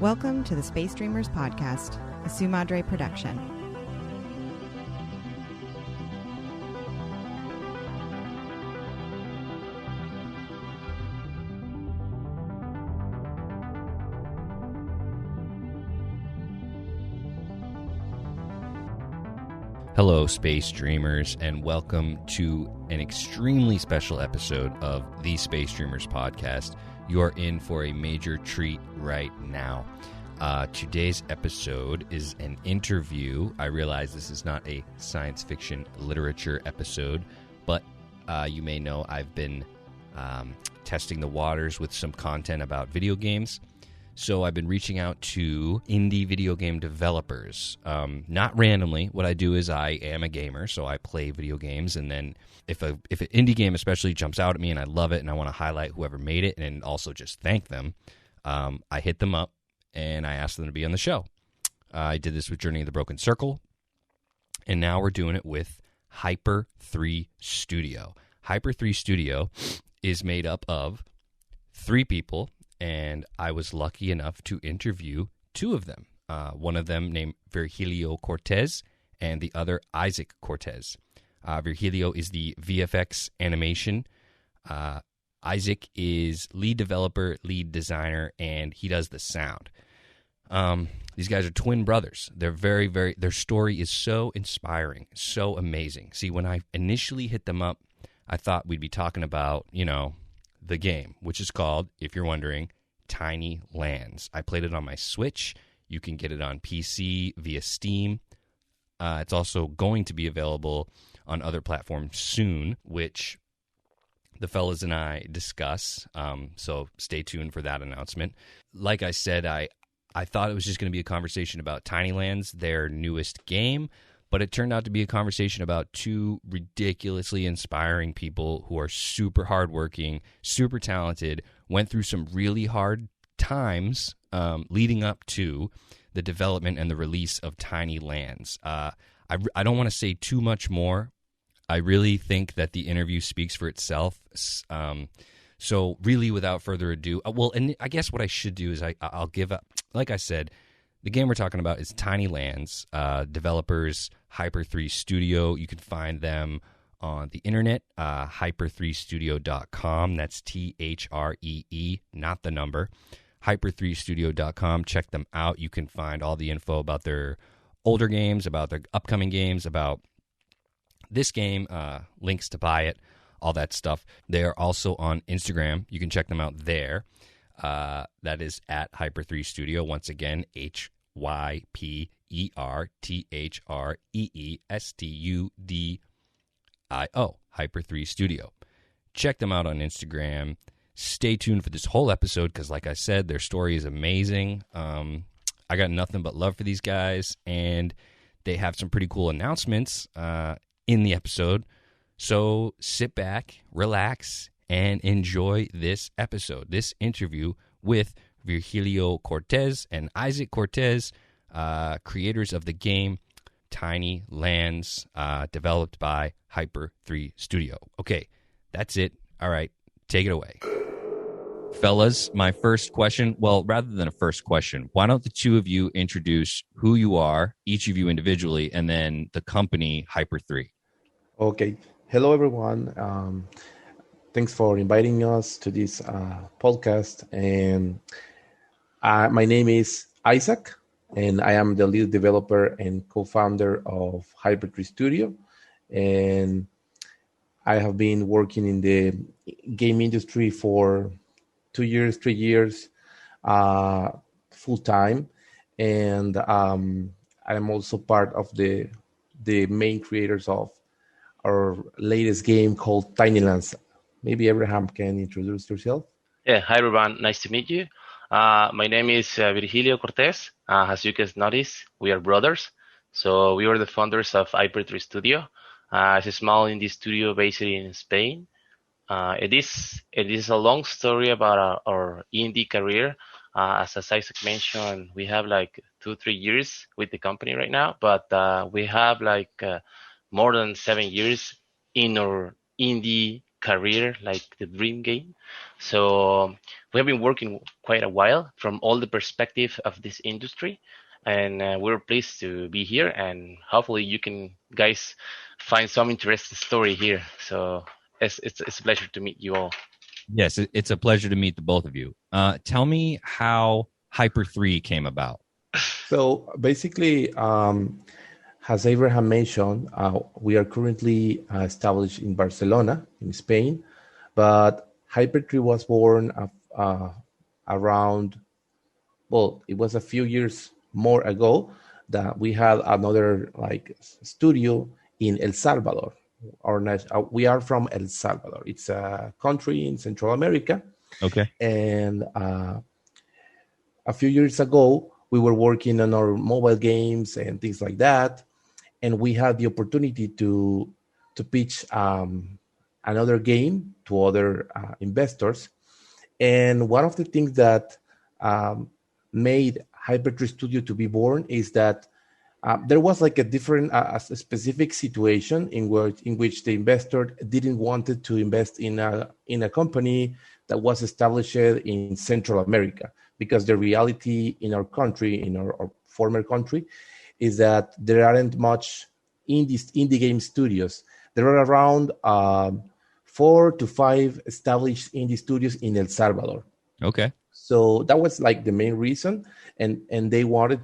Welcome to the Space Dreamers podcast, a Su Madre production. Hello, Space Dreamers, and welcome to an extremely special episode of the Space Dreamers podcast. You're in for a major treat right now. Today's episode is an interview. I realize this is not a science fiction literature episode, but you may know I've been testing the waters with some content about video games. So I've been reaching out to indie video game developers. Not randomly. What I do is I am a gamer, so I play video games, and then if an indie game especially jumps out at me and I love it and I want to highlight whoever made it and also just thank them, I hit them up and I ask them to be on the show. I did this with Journey of the Broken Circle, and now we're doing it with Hyper 3 Studio. Hyper 3 Studio is made up of 3 people, and I was lucky enough to interview 2 of them. One of them named Virgilio Cortez, and the other Isaac Cortez. Virgilio is the VFX animation. Isaac is lead developer, lead designer, and he does the sound. These guys are twin brothers. They're their story is so inspiring, so amazing. See, when I initially hit them up, I thought we'd be talking about, the game, which is called, if you're wondering, Tiny Lands. I played it on my Switch. You can get it on PC via Steam. It's also going to be available on other platforms soon, which the fellas and I discuss. So stay tuned for that announcement. Like I said, I thought it was just going to be a conversation about Tiny Lands, their newest game, but it turned out to be a conversation about 2 ridiculously inspiring people who are super hardworking, super talented, went through some really hard times leading up to the development and the release of Tiny Lands. I don't want to say too much more. I really think that the interview speaks for itself. So really, without further ado, and I guess what I should do is I'll give up. Like I said, the game we're talking about is Tiny Lands. Developers, Hyper 3 Studio. You can find them on the internet, hyper3studio.com. That's THREE, not the number. Hyper3studio.com. Check them out. You can find all the info about their older games, about their upcoming games, about this game, links to buy it, all that stuff. They're also on Instagram. You can check them out there. That is at Hyper3 Studio. Once again, HYPERTHREESTUDIO, Hyper3 Studio. Check them out on Instagram. Stay tuned for this whole episode because, like I said, their story is amazing. I got nothing but love for these guys, and they have some pretty cool announcements in the episode. So sit back, relax, and enjoy this episode, this interview with Virgilio Cortez and Isaac Cortez, creators of the game Tiny Lands, developed by Hyper 3 Studio. Okay, that's it. All right, take it away. Fellas, my first question, well, rather than a first question, why don't the 2 of you introduce who you are, each of you individually, and then the company Hyper 3? Okay. Hello, everyone. Thanks for inviting us to this podcast. And my name is Isaac, and I am the lead developer and co-founder of Hyper 3 Studio. And I have been working in the game industry for 2 years, 3 years, full time. And I'm also part of the main creators of our latest game called Tiny Lands. Maybe Abraham can introduce yourself. Yeah, hi everyone, nice to meet you. My name is Virgilio Cortez. As you can notice, we are brothers. So we are the founders of Hyper 3 Studio. It's a small indie studio based in Spain. It is a long story about our indie career. As Isaac mentioned, we have like 2-3 years with the company right now, but we have more than 7 years in our indie career, like the dream game. So we have been working quite a while from all the perspective of this industry, and we're pleased to be here. And hopefully, you can guys find some interesting story here. So it's a pleasure to meet you all. Yes, it's a pleasure to meet the both of you. Tell me how Hyper 3 came about. So basically, as Abraham mentioned, we are currently established in Barcelona, in Spain, but Hypertree was born around, well, it was a few years more ago that we had another like studio in El Salvador. We are from El Salvador. It's a country in Central America, Okay. and a few years ago we were working on our mobile games and things like that, and we had the opportunity to pitch another game to other investors. And one of the things that um, made Hypertree Studio to be born is that there was like a different, a specific situation in which the investor didn't wanted to invest in a company that was established in Central America, because the reality in our country, in our former country, is that there aren't much indie game studios. There are around 4 to 5 established indie studios in El Salvador. Okay. So that was like the main reason, and they wanted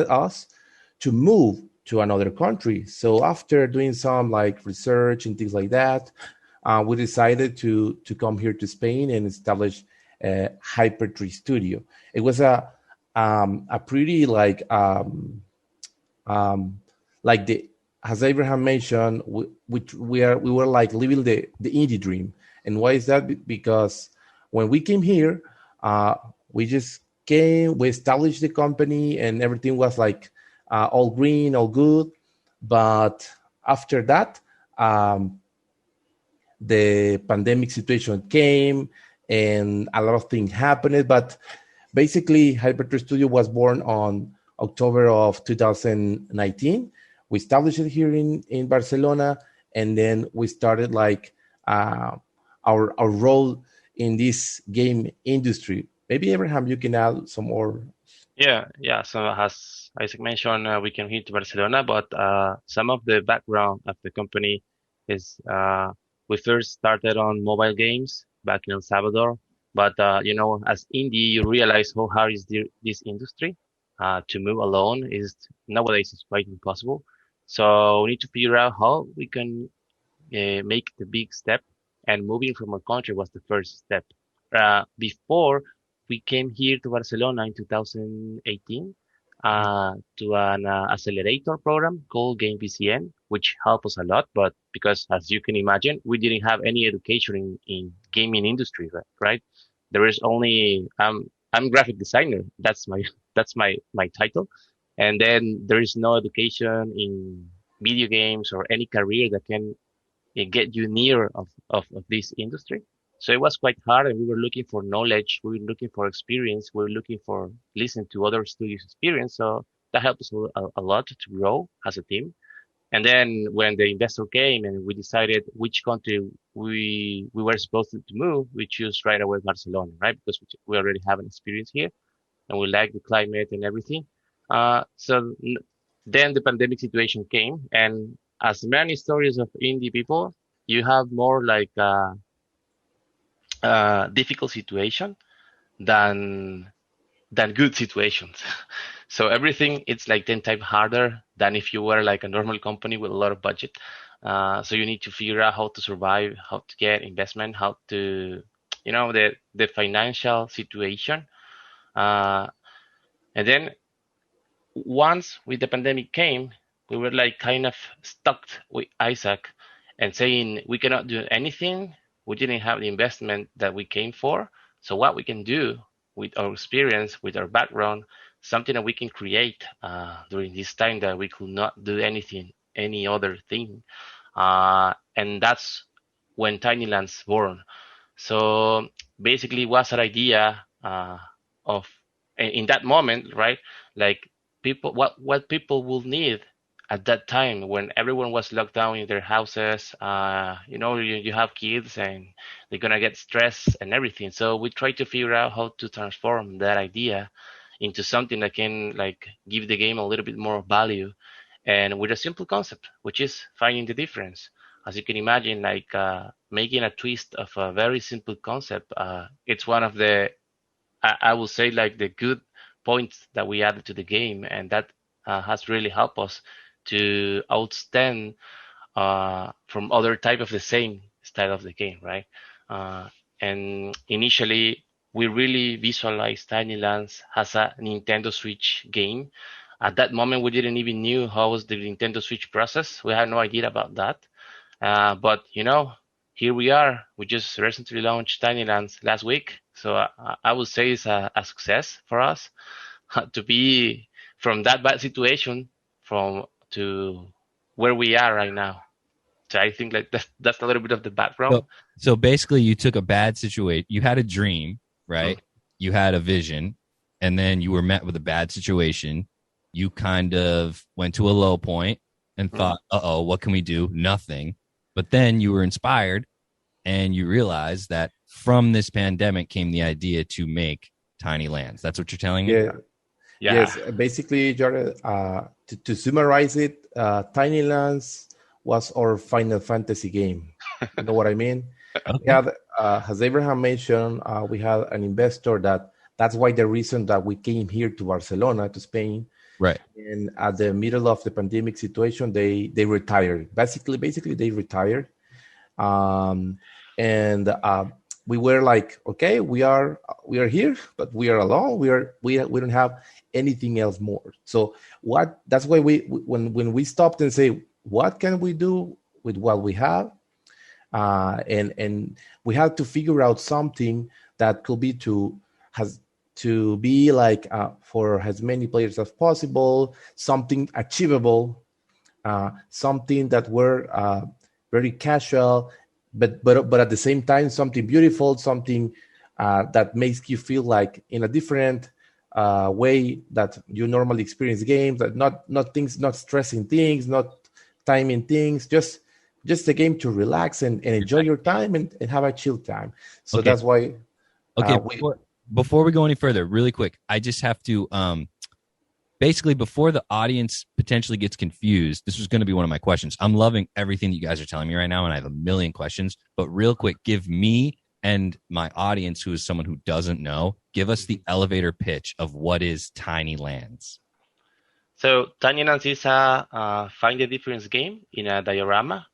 us to move to another country. So after doing some like research and things like that, we decided to come here to Spain and establish a Hypertree Studio. It was a pretty like the as Abraham mentioned, we were like living the indie dream. And why is that? Because when we came here, we just came, we established the company, and everything was like all green, all good. But after that, the pandemic situation came, and a lot of things happened. But basically, Hypertree Studio was born on October of 2019. We established it here in Barcelona, and then we started like our role in this game industry. Maybe Abraham, you can add some more. Yeah. So as Isaac mentioned, we came here to Barcelona, but some of the background of the company is we first started on mobile games back in El Salvador. But as indie, you realize how hard is this industry. To move alone is nowadays is quite impossible. So we need to figure out how we can make the big step. And moving from a country was the first step. Before we came here to Barcelona in 2018 to an accelerator program called Game VCN, which helped us a lot. But because, as you can imagine, we didn't have any education in gaming industry, right? There is only I'm graphic designer. That's my that's my title, and then there is no education in video games or any career that can get you near of this industry. So it was quite hard, and we were looking for knowledge, we were looking for experience, we were looking for listening to other studios' experience. So that helped us a lot to grow as a team. And then when the investor came and we decided which country we were supposed to move, we chose right away Barcelona, right? Because we already have an experience here and we like the climate and everything. Then the pandemic situation came, and as many stories of indie people, you have more like difficult situation than good situations. So everything it's like 10 times harder than if you were like a normal company with a lot of budget. So you need to figure out how to survive, how to get investment, how to, the financial situation. Uh, and then once with the pandemic came, we were like kind of stuck with Isaac and saying we cannot do anything. We didn't have the investment that we came for. So what we can do with our experience, with our background, something that we can create during this time that we could not do anything, any other thing. And that's when Tiny Lands born. So basically, it was an idea of in that moment, right? Like people, what people will need at that time when everyone was locked down in their houses. You have kids and they're gonna get stressed and everything. So we try to figure out how to transform that idea into something that can like give the game a little bit more value, and with a simple concept, which is finding the difference. As you can imagine, like making a twist of a very simple concept. It's one of the, I will say, like the good points that we added to the game, and that has really helped us to outstand from other type of the same style of the game, right? Uh, and initially, we really visualized Tiny Lands as a Nintendo Switch game. At that moment, we didn't even knew how was the Nintendo Switch process. We had no idea about that. But here we are. We just recently launched Tiny Lands last week, so I would say it's a success for us to be from that bad situation from to where we are right now. So I think like that's a little bit of the background. So basically, you took a bad situation. You had a dream, right? You had a vision, and then you were met with a bad situation. You kind of went to a low point and thought, "Uh-oh, what can we do?" Nothing. But then you were inspired, and you realized that from this pandemic came the idea to make Tiny Lands. That's what you're telling me? Yeah. Yes, basically, Jared, to summarize it, Tiny Lands was our Final Fantasy game. You know what I mean? Okay. We had, as Abraham mentioned, we had an investor that's why the reason that we came here to Barcelona, to Spain. Right. And at the middle of the pandemic situation, they retired. Basically, they retired. And we were like, okay, we are here, but we are alone. We don't have anything else more. So that's why when we stopped and say, what can we do with what we have? And we had to figure out something that could be to be like for as many players as possible, something achievable, something that were very casual, but at the same time something beautiful, something that makes you feel like in a different way that you normally experience games. That not stressing things, not timing things, just a game to relax and enjoy your time and have a chill time. So Okay. that's why. Okay. Before we go any further, really quick, I just have to basically, before the audience potentially gets confused, this was going to be one of my questions. I'm loving everything that you guys are telling me right now, and I have a million questions. But real quick, give me and my audience, who is someone who doesn't know, give us the elevator pitch of what is Tiny Lands. So Tiny Lands is a find the difference game in a diorama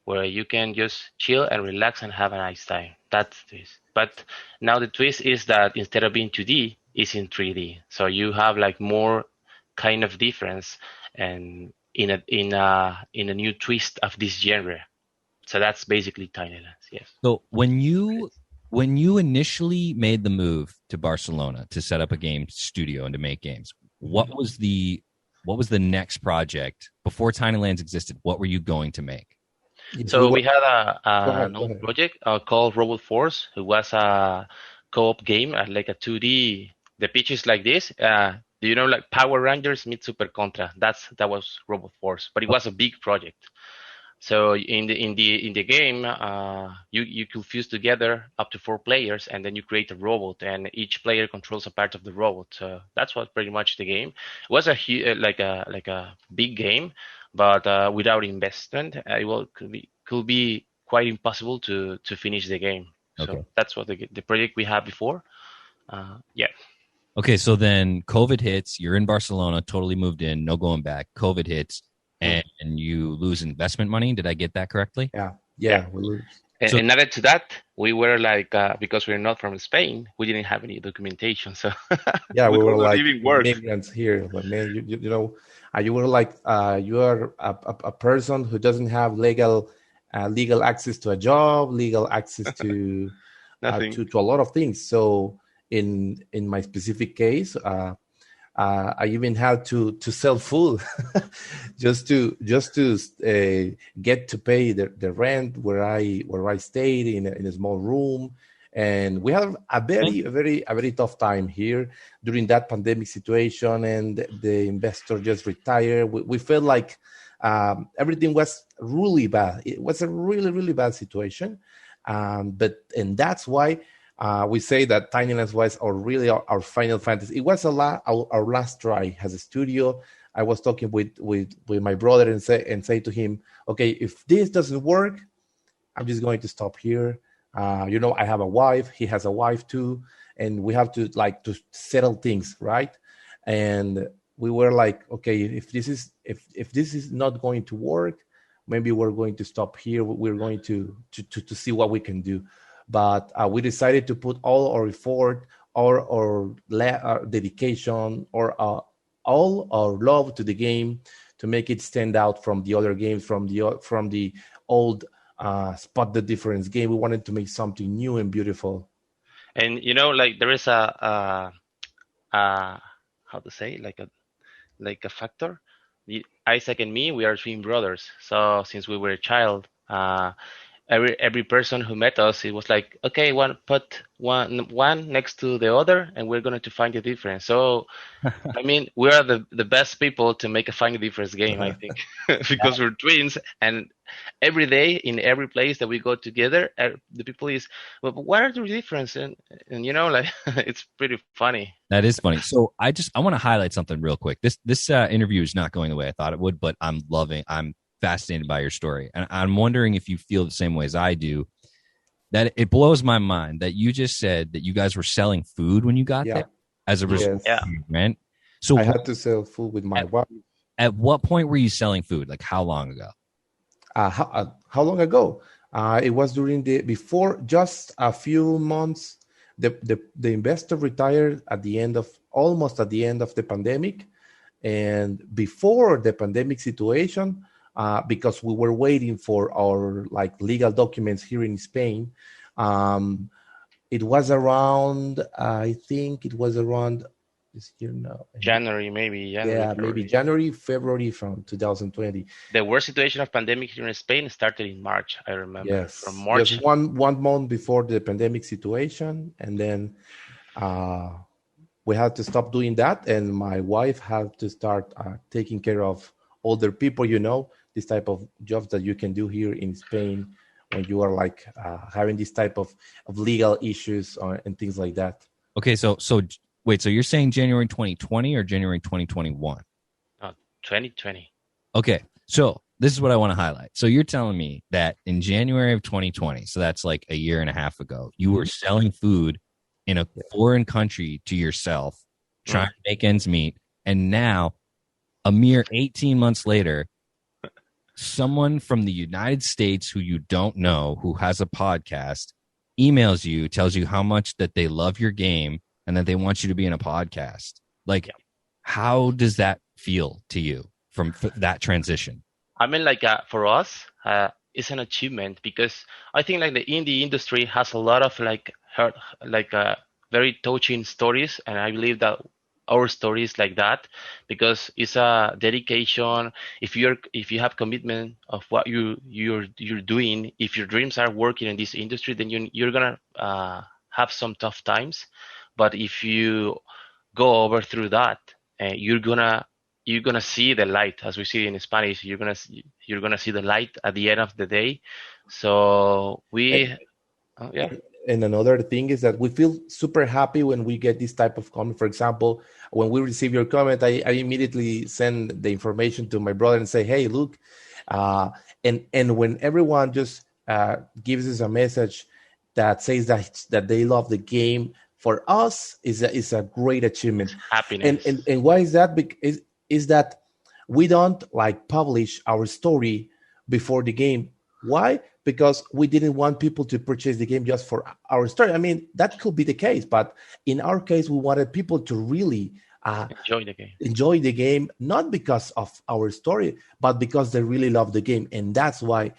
where you can just chill and relax and have a nice time. That's the twist. But now the twist is that instead of being 2D, it's in 3D. So you have like more kind of difference and in a new twist of this genre. So that's basically Tiny Lands. Yes. So when you initially made the move to Barcelona to set up a game studio and to make games, what was the next project before Tiny Lands existed? What were you going to make? So we had an old project called Robot Force. It was a co-op game, like a 2D. The pitch is like this. Do you know, like Power Rangers meet Super Contra? That was Robot Force, but it was a big project. So in the game, you could fuse together up to 4 players, and then you create a robot, and each player controls a part of the robot. So that's what pretty much the game. It was like a big game, but without investment, could be quite impossible to finish the game. Okay. So that's what the project we had before. Yeah. Okay, so then COVID hits. You're in Barcelona, totally moved in, no going back. COVID hits, and you lose investment money. Did I get that correctly? Yeah. We lose. And added to that, we were like, because we're not from Spain, we didn't have any documentation. So yeah, we were like immigrants here. But man, you know, you were like, you are a person who doesn't have legal access to a job, legal access to to a lot of things. So in my specific case, I even had to sell food just to get to pay the rent where I stayed in a small room, And we had a very tough time here during that pandemic situation, and the investor just retired. We felt like everything was really bad. It was a really bad situation, and that's why we say that Tiny Lands was our Final Fantasy. It was our last try as a studio. I was talking with my brother and say to him, okay, if this doesn't work, I'm just going to stop here. I have a wife. He has a wife too, and we have to settle things, right? And we were like, okay, if this is not going to work, maybe we're going to stop here. We're going to see what we can do. But we decided to put all our effort, our dedication, or all our love to the game to make it stand out from the other games, from the old Spot the Difference game. We wanted to make something new and beautiful. And there is a how to say, like a factor. Isaac and me, we are twin brothers. So since we were a child, every person who met us, it was like, okay, put one next to the other, and we're going to find the difference. So, I mean, we are the best people to make a find the difference game, I think, because we're twins, and every day in every place that we go together, the people is, well, what are the difference? And it's pretty funny. That is funny. So I want to highlight something real quick. This interview is not going the way I thought it would, but I'm fascinated by your story. And I'm wondering if you feel the same way as I do, that it blows my mind that you just said that you guys were selling food when you got there as a result of your rent. So I had to sell food with my wife. At what point were you selling food? Like how long ago? How long ago? It was before just a few months. The investor retired almost at the end of the pandemic, and before the pandemic situation, because we were waiting for our legal documents here in Spain. It was around, I think it was around this year now. January, maybe. January, February from 2020. The worst situation of pandemic here in Spain started in March, I remember. Yes, from March. Just one month before the pandemic situation, and then we had to stop doing that, and my wife had to start taking care of older people. This type of jobs that you can do here in Spain when you are having this type of legal issues and things like that. Okay, so wait, so you're saying January 2020 or January 2021? 2020. Okay, so this is what I want to highlight. So you're telling me that in January of 2020, so that's like a year and a half ago, you were selling food in a foreign country to yourself, trying to make ends meet, and now, a mere 18 months later, someone from the United States who you don't know, who has a podcast, emails you, tells you how much that they love your game and that they want you to be in a podcast. How does that feel to you from that transition? I mean, for us, it's an achievement, because I think the indie industry has a lot of very touching stories, and I believe that our story is like that, because it's a dedication. If you have commitment of what you're doing, if your dreams are working in this industry, then you're gonna have some tough times. But if you go over through that, you're gonna see the light, as we see in Spanish. You're gonna see the light at the end of the day. So And another thing is that we feel super happy when we get this type of comment. For example, when we receive your comment, I immediately send the information to my brother and say, "Hey, look," and when everyone just gives us a message that says that they love the game, for us is a great achievement. Happiness. And why is that? Because is that we don't publish our story before the game. Why? Because we didn't want people to purchase the game just for our story. I mean, that could be the case, but in our case, we wanted people to really enjoy the game, not because of our story, but because they really love the game. And that's why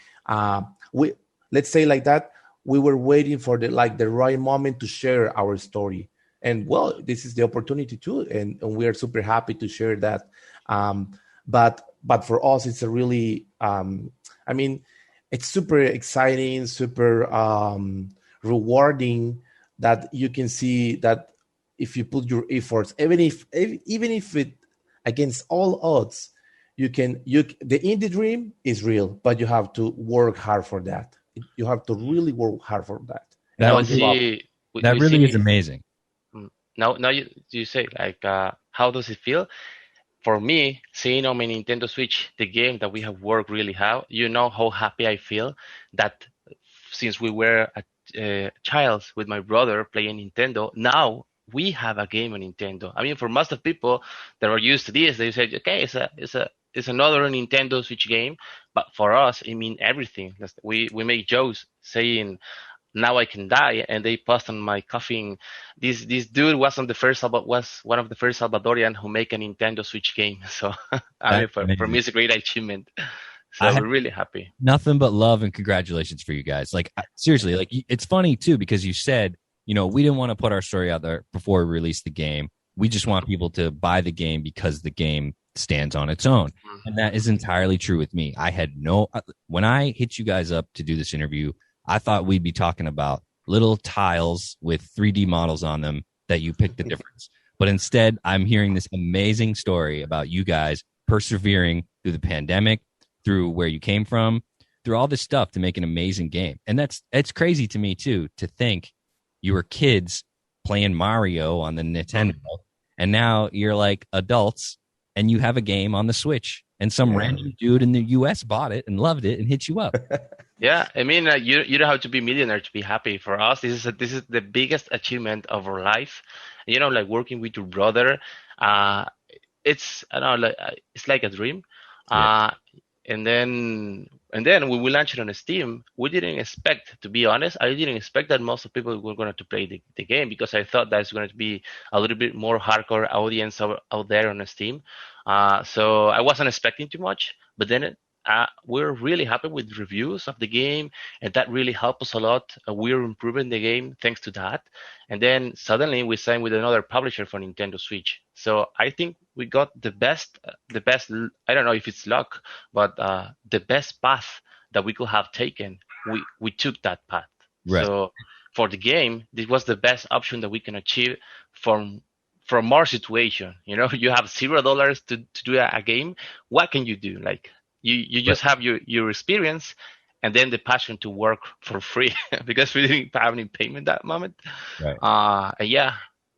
let's say we were waiting for the right moment to share our story. And this is the opportunity too, and we are super happy to share that. But for us, it's a really, it's super exciting, super rewarding that you can see that if you put your efforts, even if it against all odds, the indie dream is real, but you have to work hard for that. You have to really work hard for that and That Now don't give up. see, that we really is see. amazing. Now you say like, how does it feel? For me, seeing on my Nintendo Switch the game that we have worked really hard, you know how happy I feel that since we were a child with my brother playing Nintendo, now we have a game on Nintendo. I mean, for most of people that are used to this, they say, okay, it's another Nintendo Switch game. But for us, it means everything. We make jokes saying now I can die, and they post on my coffin. This dude was was one of the first Salvadorian who make a Nintendo Switch game. So I mean, That's for me, amazing. it's a great achievement. I So have we're really happy. nothing but love and congratulations for you guys. Like seriously, like it's funny too because you said, we didn't want to put our story out there before we released the game. We just want people to buy the game because the game stands on its own. And that is entirely true with me. I had when I hit you guys up to do this interview, I thought we'd be talking about little tiles with 3D models on them that you pick the difference. But instead, I'm hearing this amazing story about you guys persevering through the pandemic, through where you came from, through all this stuff to make an amazing game. And it's crazy to me too, to think you were kids playing Mario on the Nintendo, and now you're like adults and you have a game on the Switch, and some random dude in the US bought it and loved it and hit you up. Yeah, I mean, you don't have to be a millionaire to be happy. For us, this is the biggest achievement of our life. Like working with your brother, it's I don't know, like it's like a dream. Yeah. And then when we launched it on Steam, we didn't expect, to be honest, I didn't expect that most of people were going to play the game, because I thought that's going to be a little bit more hardcore audience out there on Steam. So I wasn't expecting too much, but then we're really happy with reviews of the game, and that really helped us a lot. We're improving the game thanks to that. And then suddenly we signed with another publisher for Nintendo Switch. So I think we got the best. I don't know if it's luck, but the best path that we could have taken, we took that path. Right. So for the game, this was the best option that we can achieve from our situation. You have $0 to do a game. What can you do? Like you just have your experience, and then the passion to work for free because we didn't have any payment that moment. Right. Yeah.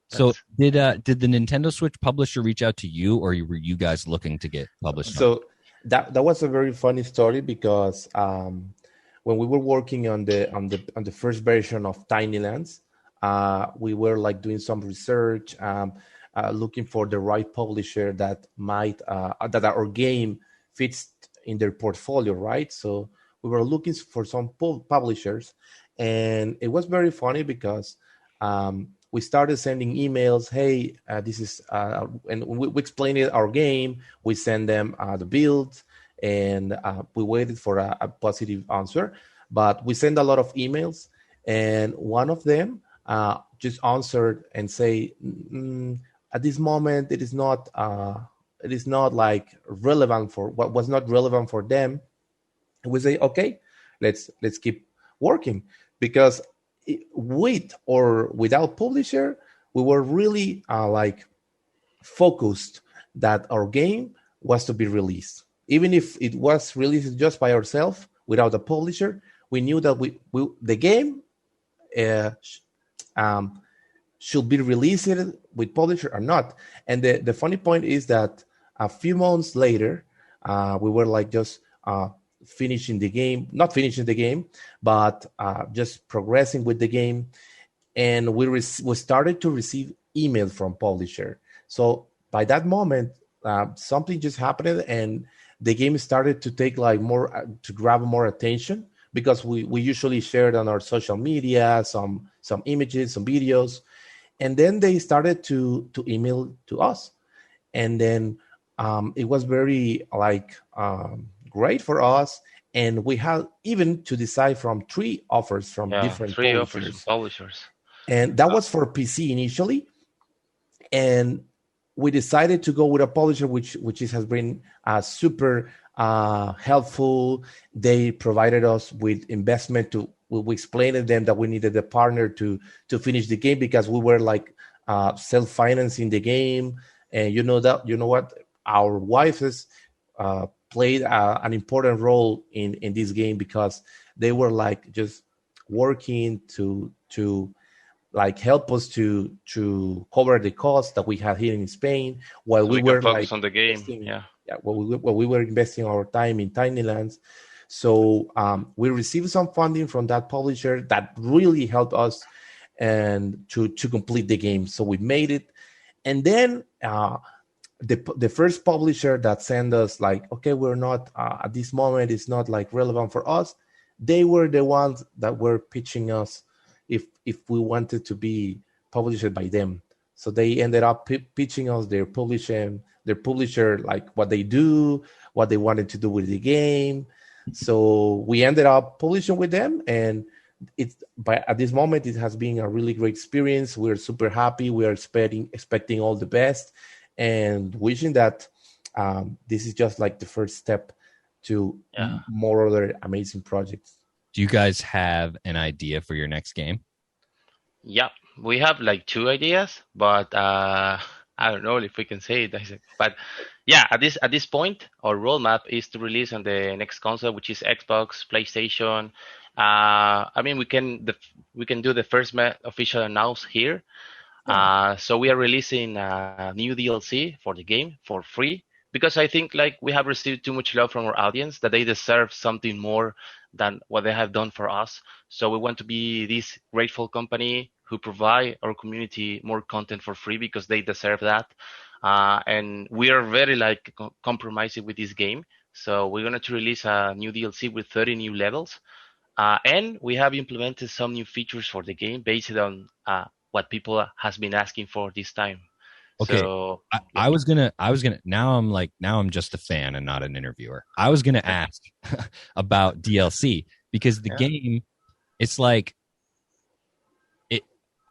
So did the Nintendo Switch publisher reach out to you, or were you guys looking to get published? So that was a very funny story, because when we were working on the first version of Tiny Lands, we were like doing some research, looking for the right publisher that might that our game fits in their portfolio, right? So we were looking for some publishers, and it was very funny because we started sending emails. Hey, this is, and we explained our game. We send them the build, and we waited for a positive answer. But we sent a lot of emails, and one of them just answered and say, at this moment, it is not like relevant for what was not relevant for them. And we say, okay, let's keep working, because with or without publisher, we were really like focused that our game was to be released. Even if it was released just by ourselves without a publisher, we knew that the game should be released with publisher or not. And the funny point is that a few months later, we were like just finishing the game, not finishing the game, but just progressing with the game. And we started to receive emails from publisher. So by that moment, something just happened, and the game started to take like more, to grab more attention, because we usually shared on our social media some images, some videos. And then they started to email to us. And then it was very like great for us. And we had even to decide from three offers from different publishers. And that was for PC initially. And we decided to go with a publisher which has been super helpful. They provided us with investment to we explained to them that we needed a partner to finish the game because we were like self-financing the game. And you know what, our wives played an important role in this game because they were like just working to like help us to cover the costs that we had here in Spain while So we we can were focus like on the game. investing, Yeah. yeah, while we were investing our time in Tiny Lands. So we received some funding from that publisher that really helped us and to complete the game. So we made it, and then the first publisher that sent us like, okay, we're not at this moment, it's not like relevant for us. They were the ones that were pitching us if we wanted to be published by them. So they ended up pitching us their publisher, like what they do, what they wanted to do with the game. So we ended up publishing with them, and at this moment it has been a really great experience. We're super happy. We are expecting all the best, and wishing that this is just like the first step to more other amazing projects. Do you guys have an idea for your next game? Yeah, we have like 2 ideas, but I don't know if we can say it. But yeah, at this point, our roadmap is to release on the next console, which is Xbox, PlayStation. I mean, we can do the first official announce here. So we are releasing a new DLC for the game for free because I think like we have received too much love from our audience that they deserve something more than what they have done for us. So we want to be this grateful company who provide our community more content for free because they deserve that. And we are very like compromising with this game. So we're going to release a new DLC with 30 new levels. And we have implemented some new features for the game based on what people has been asking for this time. Okay. So I was gonna now I'm just a fan and not an interviewer. I was gonna ask about DLC because the game, it's like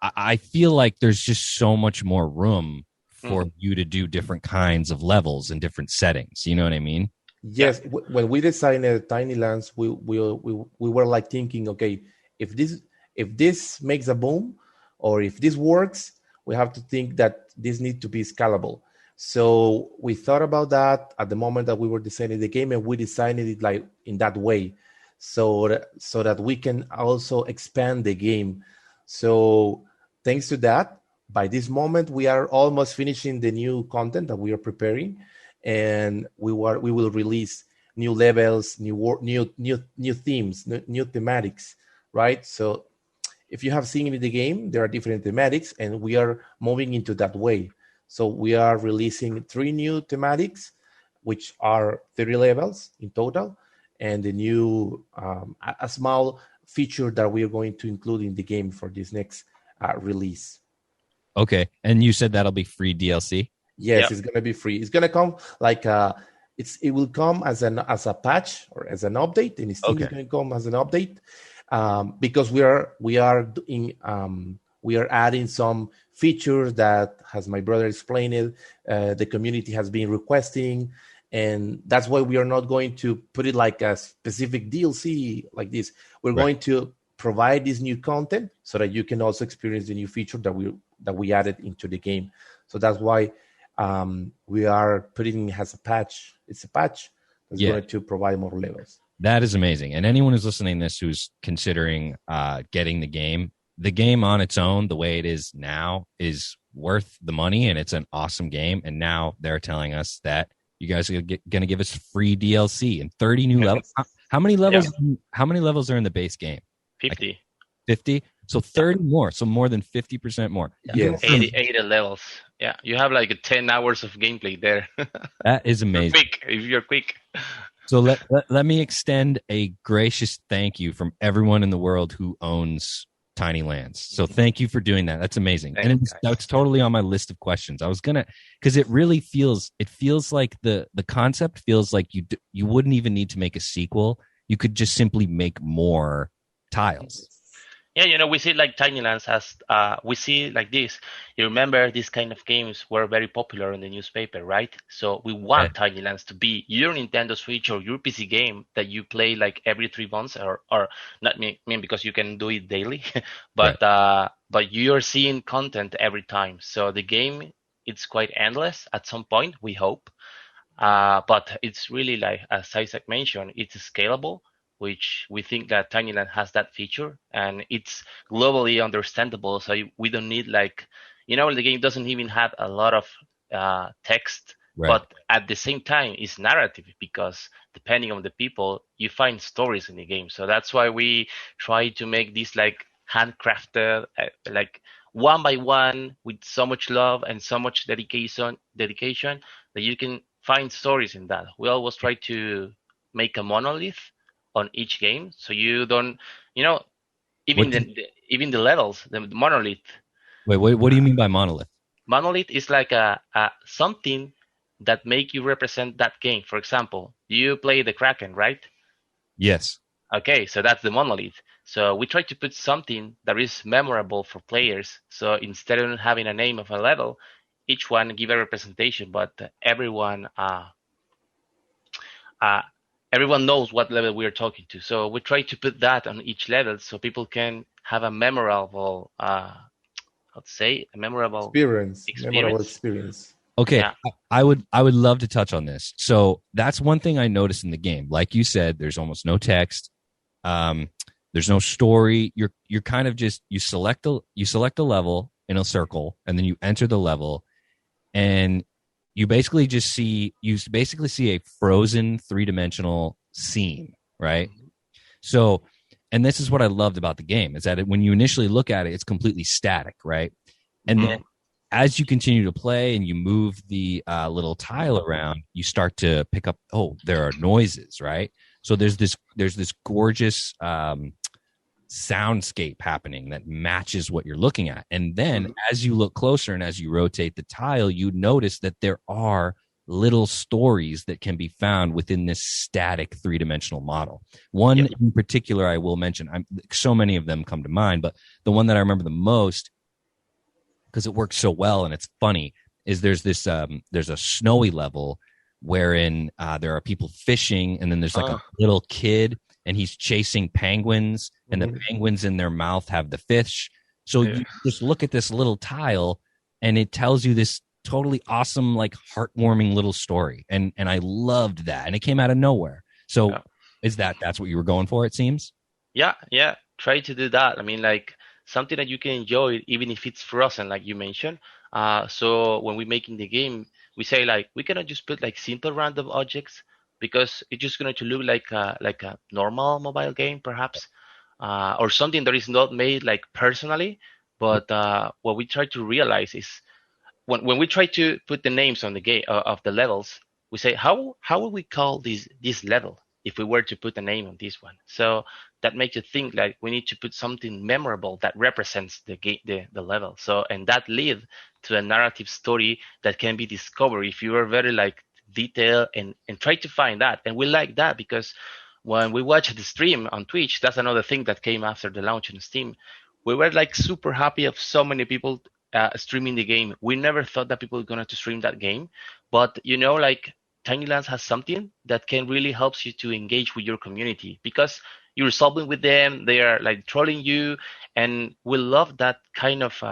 I feel like there's just so much more room for you to do different kinds of levels and different settings. You know what I mean? Yes. When we designed Tiny Lands, we were like thinking, okay, if this makes a boom, or if this works, we have to think that this needs to be scalable. So we thought about that at the moment that we were designing the game, and we designed it like in that way, so that we can also expand the game. So thanks to that, by this moment, we are almost finishing the new content that we are preparing, and we will release new levels, new themes, new thematics, right? So if you have seen in the game, there are different thematics, and we are moving into that way. So we are releasing 3 new thematics, which are 30 levels in total, and the new a small feature that we are going to include in the game for this next release. Okay, and you said that'll be free DLC? Yes, It's going to be free. It's going to come like it will come as a patch or as an update, and it's still going to come as an update. Because we are adding some features that, as my brother explained it, the community has been requesting, and that's why we are not going to put it like a specific DLC like this. We're going to provide this new content so that you can also experience the new feature that we added into the game. So that's why we are putting it as a patch. It's a patch that's going to provide more levels. That is amazing. And anyone who's listening to this who's considering getting the game on its own, the way it is now, is worth the money, and it's an awesome game. And now they're telling us that you guys are going to give us free DLC and 30 new levels. How many levels? How many levels are in the base game? 50. Like 50. So 30 more. So more than 50% more. Yes. 80 levels. Yeah, you have like 10 hours of gameplay there. That is amazing. If you're quick. So let me extend a gracious thank you from everyone in the world who owns Tiny Lands. So thank you for doing that. That's amazing. That's totally on my list of questions. I was because it really feels like the concept feels like you wouldn't even need to make a sequel. You could just simply make more tiles. Yeah, we see like Tiny Lands as we see like this. You remember these kind of games were very popular in the newspaper, right? So we Yeah. want Tiny Lands to be your Nintendo Switch or your PC game that you play like every 3 months, or not mean because you can do it daily, Right. but you're seeing content every time. So the game it's quite endless at some point, we hope. But it's really like, as Isaac mentioned, it's scalable, which we think that Tinyland has that feature, and it's globally understandable. So we don't need like, the game doesn't even have a lot of text, Right. but at the same time, it's narrative because depending on the people, you find stories in the game. So that's why we try to make this like handcrafted, like one by one, with so much love and so much dedication that you can find stories in that. We always try to make a monolith on each game, so you don't, you know, even What even the levels, the monolith. wait, what do you mean by monolith? Monolith is like a something that make you represent that game. For example, you play the Kraken, right? Yes. Okay, so that's the monolith. So we try to put something that is memorable for players. So instead of having a name of a level, each one give a representation, but uh, everyone knows what level we are talking to. So we try to put that on each level so people can have a memorable, let's say, a memorable Memorable experience. experience. Okay, Yeah. I would love to touch on this. So that's one thing I noticed in the game. Like you said, there's almost no text. Um, there's no story. You're kind of just you select a level in a circle, and then you enter the level, and you basically see a frozen 3-dimensional scene, right? Mhm. So, and this is what I loved about the game is that when you initially look at it, it's completely static, right? And then Mhm. as you continue to play and you move the little tile around, you start to pick up. Oh, there are noises, right? So there's this gorgeous soundscape happening that matches what you're looking at. And then Mhm. as you look closer and as you rotate the tile, you notice that there are little stories that can be found within this static 3-dimensional model. One Yep. in particular I will mention, so many of them come to mind, but the one that I remember the most because it works so well and it's funny is there's a snowy level wherein there are people fishing and then there's like a Oh, little kid and he's chasing penguins and the Mhm. penguins in their mouth have the fish. So yeah. you just look at this little tile and it tells you this totally awesome, like heartwarming little story. And I loved that. And it came out of nowhere. So Yeah. that's what you were going for, it seems? Yeah, yeah. Try to do that. I mean, like something that you can enjoy, even if it's frozen, like you mentioned. So when we're making the game, we say like we cannot just put like simple random objects because it's just going to look like a normal mobile game, perhaps, or something that is not made like personally. But what we try to realize is when we try to put the names on the game of the levels, we say how would we call this level if we were to put a name on this one? So that makes you think like we need to put something memorable that represents the game, the level. So and that lead to a narrative story that can be discovered if you are very like detailed and try to find that. And we like that because when we watch the stream on Twitch, that's another thing that came after the launch on Steam. We were like super happy of so many people streaming the game. We never thought that people were going to stream that game, but like Tinylands has something that can really helps you to engage with your community because you're solving with them. They are like trolling you, and we love that kind of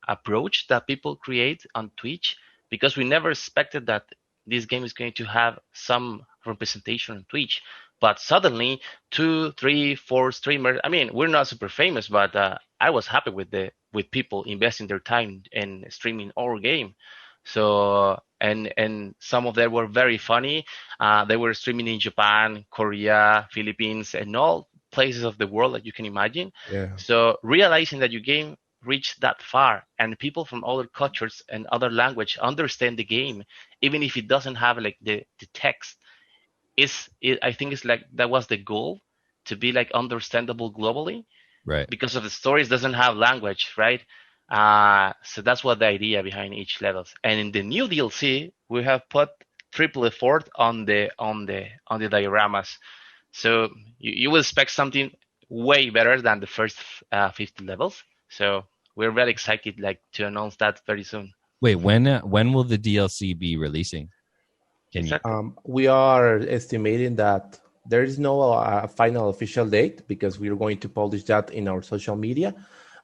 approach that people create on Twitch because we never expected that this game is going to have some representation on Twitch. But suddenly, two, three, four streamers. I mean, we're not super famous, but I was happy with people investing their time in streaming our game. So and some of them were very funny. They were streaming in Japan, Korea, Philippines, and all places of the world that you can imagine. Yeah. So realizing that your game reached that far and people from other cultures and other language understand the game, even if it doesn't have like the text, I think it's like that was the goal to be like understandable globally Right. because of the stories doesn't have language, right? So that's what the idea behind each levels. And in the new DLC, we have put triple effort on the dioramas. So you will expect something way better than the first 50 levels. So we're very excited, like, to announce that very soon. Wait, when will the DLC be releasing? Can you? Exactly. We are estimating that there is no final official date because we are going to publish that in our social media,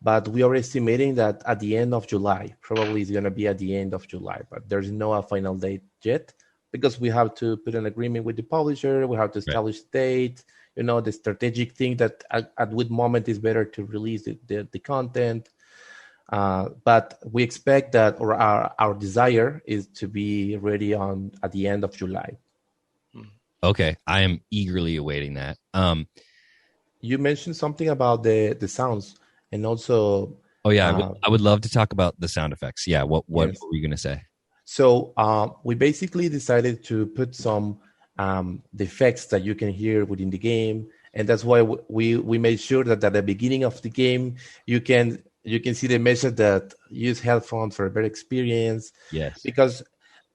but we are estimating that at the end of July, probably it's going to be at the end of July, but there's no final date yet because we have to put an agreement with the publisher, we have to Right. establish date, the strategic thing that at what moment is better to release the content. But we expect that, or our desire is to be ready at the end of July. Okay, I am eagerly awaiting that. You mentioned something about the sounds, and also Oh yeah, I would love to talk about the sound effects. Yeah, what yes. were you gonna say? So we basically decided to put some the effects that you can hear within the game, and that's why we made sure that at the beginning of the game you can see the message that use headphones for a better experience. Yes. Because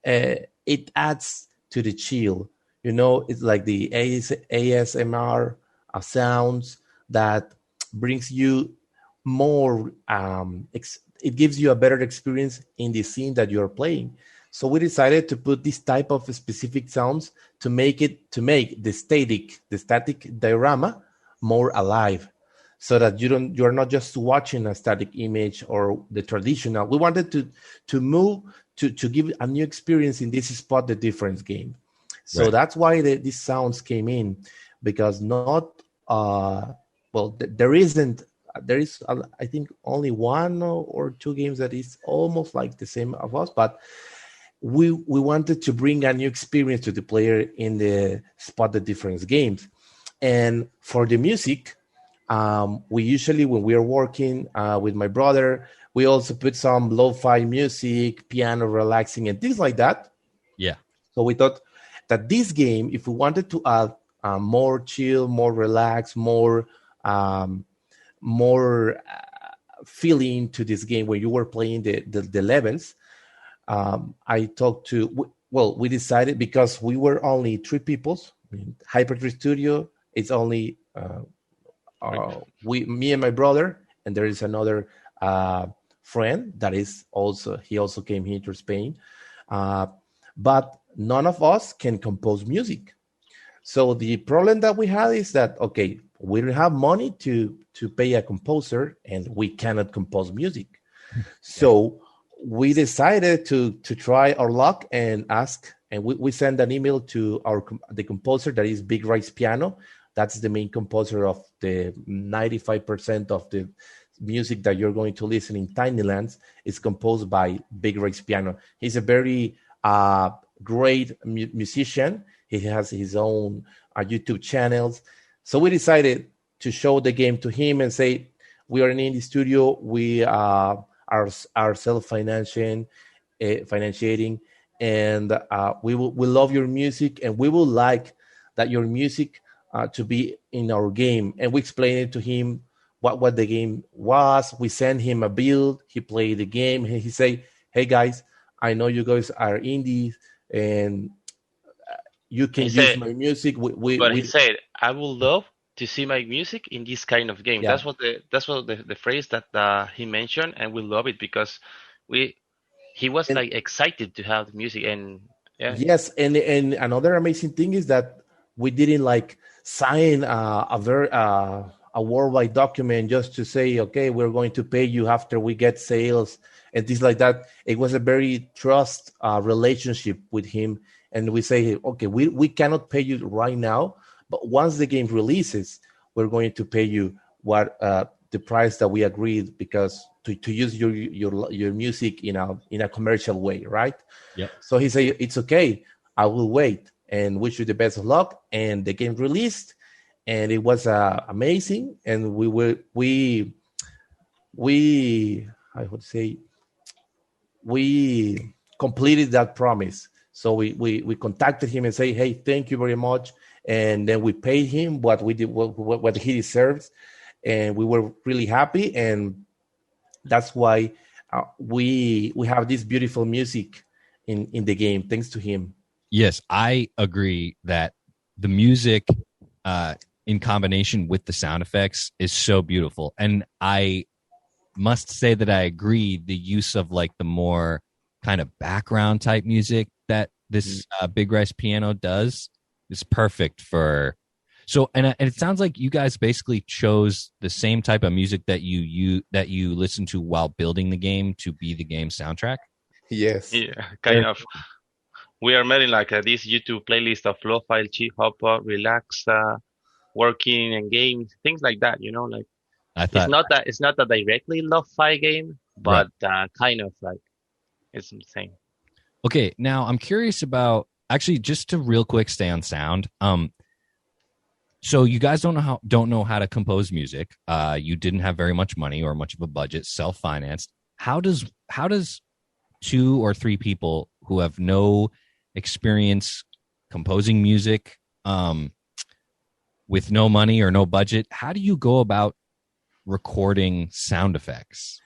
it adds to the chill. It's like the ASMR sounds that brings you more. It gives you a better experience in the scene that you're playing. So we decided to put this type of specific sounds to make the static diorama more alive, so that you're not just watching a static image or the traditional. We wanted to move to give a new experience in this Spot the Difference game. So Right. that's why these sounds came in, because not there isn't there is I think only one or two games that is almost like the same of us, but we wanted to bring a new experience to the player in the Spot the Difference games. And for the music, we usually, when we are working with my brother, we also put some lo-fi music, piano relaxing, and things like that. Yeah. So we thought that this game, if we wanted to add more chill, more relaxed, more feeling to this game when you were playing the levels, I talked to, we decided, because we were only three people. I mean, Hyper Studio, it's only me and my brother, and there is another friend that is he also came here to Spain, but none of us can compose music. So the problem that we had is that, okay, we don't have money to pay a composer, and we cannot compose music. So we decided to try our luck and ask, and we send an email to the composer that is Big Rice Piano. That's the main composer of the 95% of the music that you're going to listen in Tiny Lands is composed by Big Rice Piano. He's a very great musician. He has his own YouTube channels. So we decided to show the game to him and say, we are an indie studio. We are self-financing, and we love your music, and we would like that your music to be in our game. And we explained it to him what the game was. We sent him a build. He played the game. And he said, "Hey guys, I know you guys are indies, and you can use my music." He said, "I would love to see my music in this kind of game." Yeah. That's what the phrase that he mentioned, and we love it because he was like excited to have the music. And yeah. Yes, and another amazing thing is that we didn't like sign a worldwide document just to say, okay, we're going to pay you after we get sales and things like that. It was a very trust relationship with him, and we say, okay, we cannot pay you right now, but once the game releases, we're going to pay you what the price that we agreed, because to use your music in a commercial way, right? Yeah. So he said, it's okay, I will wait, and wish you the best of luck. And the game released, and it was amazing. And we I would say we completed that promise. So we contacted him and say, hey, thank you very much. And then we paid him what he deserves, and we were really happy. And that's why we have this beautiful music in the game, thanks to him. Yes, I agree that the music in combination with the sound effects is so beautiful. And I must say that I agree. The use of like the more kind of background type music that this Big Rice piano does is perfect for. So, and it sounds like you guys basically chose the same type of music that you listen to while building the game to be the game soundtrack. Yes. Yeah, kind of. We are making like this YouTube playlist of lo-fi, chill hop, relax, working and games, things like that. Like I it's thought, not that it's not a directly lo-fi game, right. but kind of like it's the same. Okay, now I'm curious about actually just to real quick stay on sound. So you guys don't know how to compose music. You didn't have very much money or much of a budget, self-financed. How does two or three people who have no experience composing music, with no money or no budget, how do you go about recording sound effects?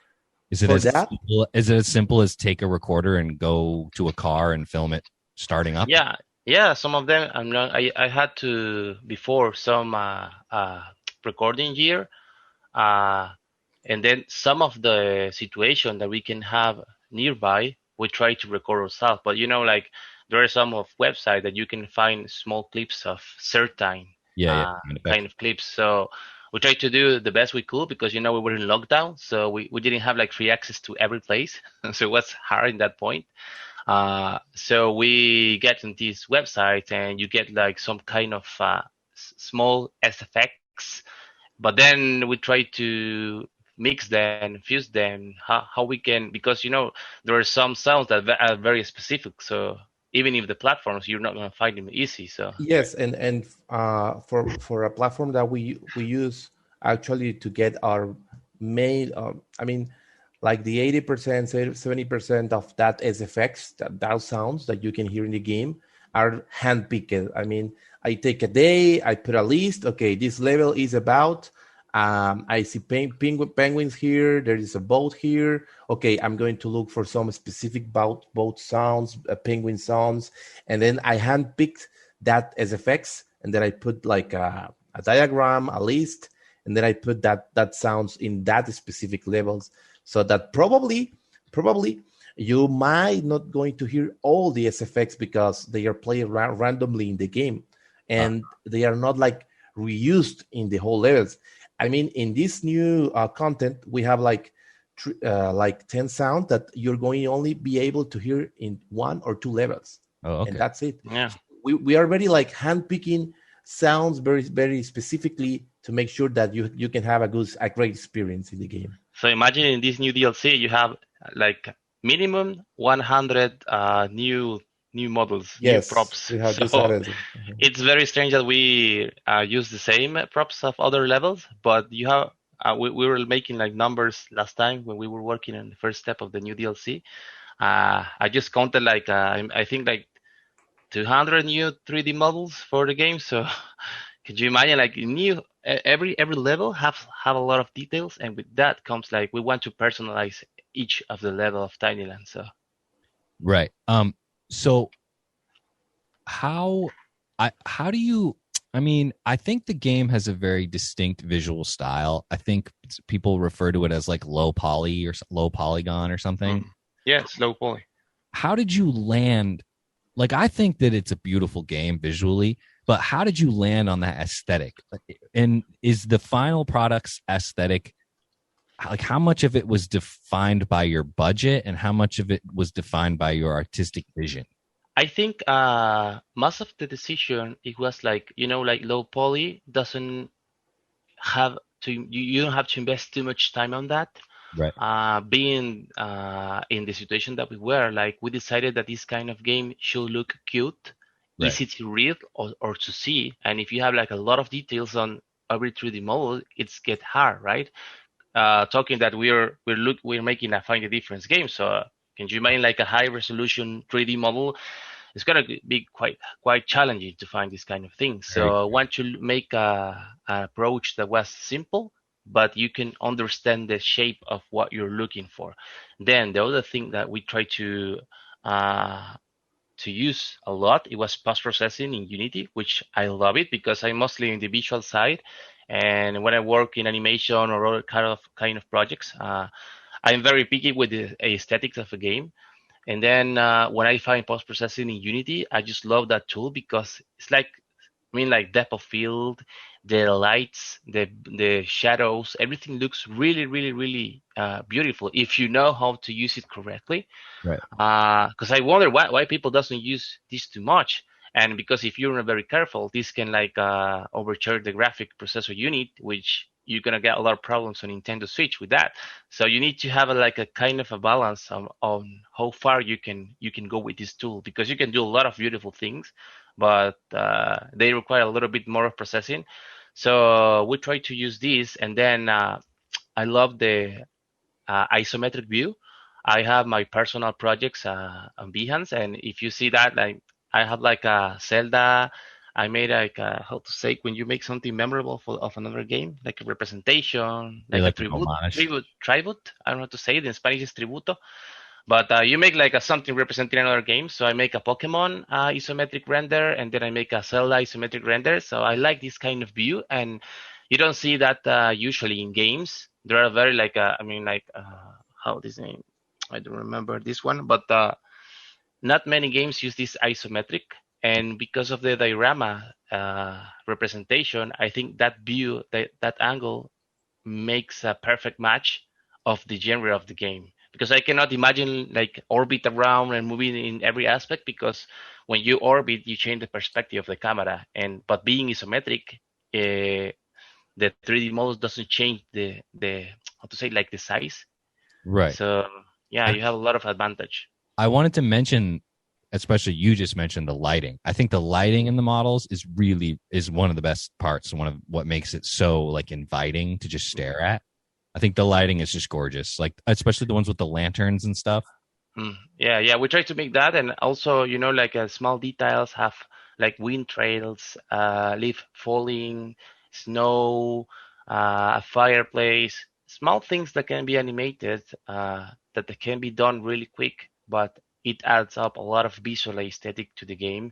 Is it For as that, simple, is it as simple as take a recorder and go to a car and film it starting up? Yeah, yeah. Some of them I'm not. I had to before some recording year, uh, and then some of the situation that we can have nearby, we try to record ourselves. But like there are some of website that you can find small clips of certain Yeah, yeah. Sound kind effect. of clips. So we tried to do the best we could because we were in lockdown, so we didn't have like free access to every place. So it was hard in that point. So we get on this website and you get like some kind of small SFX, but then we try to mix them, fuse them, how we can, because there are some sounds that are very specific. So even if the platforms, you're not going to find them easy. So yes, and for a platform that we use actually to get our main, I mean, like the 80%, 70% of that SFX, that sounds that you can hear in the game are handpicked. I mean, I take a day, I put a list. Okay, this level is about. I see penguins here. There is a boat here. Okay, I'm going to look for some specific boat sounds, penguin sounds, and then I handpicked that as effects, and then I put like a diagram, a list, and then I put that sounds in that specific levels, so that probably you might not going to hear all the SFX because they are played randomly in the game, Uh, and they are not like reused in the whole levels. I mean, in this new content, we have like 10 sound that you're going to only be able to hear in one or two levels, oh, and okay. that's it. yeah. So we are very like handpicking sounds very very specifically to make sure that you can have a great experience in the game. So imagine in this new DLC, you have like minimum 100 new models, new Yes, props. we have just So added. it's very strange that we use the same props of other levels, but you have we were making like numbers last time when we were working on the first step of the new DLC. I just counted like I think like 200 new 3D models for the game. So could you imagine like every level have a lot of details, and with that comes like we want to personalize each of the level of Tinyland. So Right. So how do you, I mean, I think the game has a very distinct visual style. I think people refer to it as like low poly or low polygon or something. yeah, slow poly. How did you land? Like, I think that it's a beautiful game visually, but how did you land on that aesthetic? And is the final product's aesthetic, like, how much of it was defined by your budget and how much of it was defined by your artistic vision? I think most of the decision it was like like low poly doesn't have to you don't have to invest too much time on that. Right. Being in the situation that we were, like we decided that this kind of game should look cute, Right. easy to read or to see. And if you have like a lot of details on every 3D model, it's get hard, right? Talking that we're making a find a difference game. So can you imagine like a high resolution 3D model? It's gonna be quite challenging to find this kind of thing. Very. So I want to make an approach that was simple, but you can understand the shape of what you're looking for. Then the other thing that we try uh, to use a lot, it was post-processing in Unity, which I love it because I'm mostly in the visual side. And when I work in animation or other kind of projects, I'm very picky with the aesthetics of a game. And then when I find post-processing in Unity, I just love that tool because it's like, I mean, like depth of field, the lights, the shadows, everything looks really, really, really beautiful if you know how to use it correctly. Right. Because I wonder why people doesn't use this too much. And because if you're not very careful, this can like overcharge the graphic processor unit, which you're gonna get a lot of problems on Nintendo Switch with that. So you need to have like a kind of a balance on how far you can go with this tool, because you can do a lot of beautiful things, but they require a little bit more of processing. So we try to use this, and then I love the isometric view. I have my personal projects on Behance, and if you see that, like I have like a Zelda. I made like how to say when you make something memorable of another game, like a representation, You like a like an tribute, homage? tribute. I don't know how to say it in Spanish. Is tributo. But you make like a something representing another game. So I make a Pokemon isometric render, and then I make a Zelda isometric render. So I like this kind of view, and you don't see that usually in games. There are very like I mean like how this name? I don't remember this one, but not many games use this isometric. And because of the diorama representation, I think that view, that angle, makes a perfect match of the genre of the game, because I cannot imagine like orbit around and moving in every aspect, because when you orbit you change the perspective of the camera, and but being isometric, the 3D models doesn't change the how to say, like the size. Right. So yeah, And you have a lot of advantage. I wanted to mention, especially you just mentioned the lighting. I think the lighting in the models is one of the best parts, one of what makes it so like inviting to just stare at. I think the lighting is just gorgeous, like especially the ones with the lanterns and stuff. Yeah, we try to make that, and also like small details have like wind trails, leaf falling, snow, a fireplace, small things that can be animated, that they can be done really quick, but it adds up a lot of visual aesthetic to the game.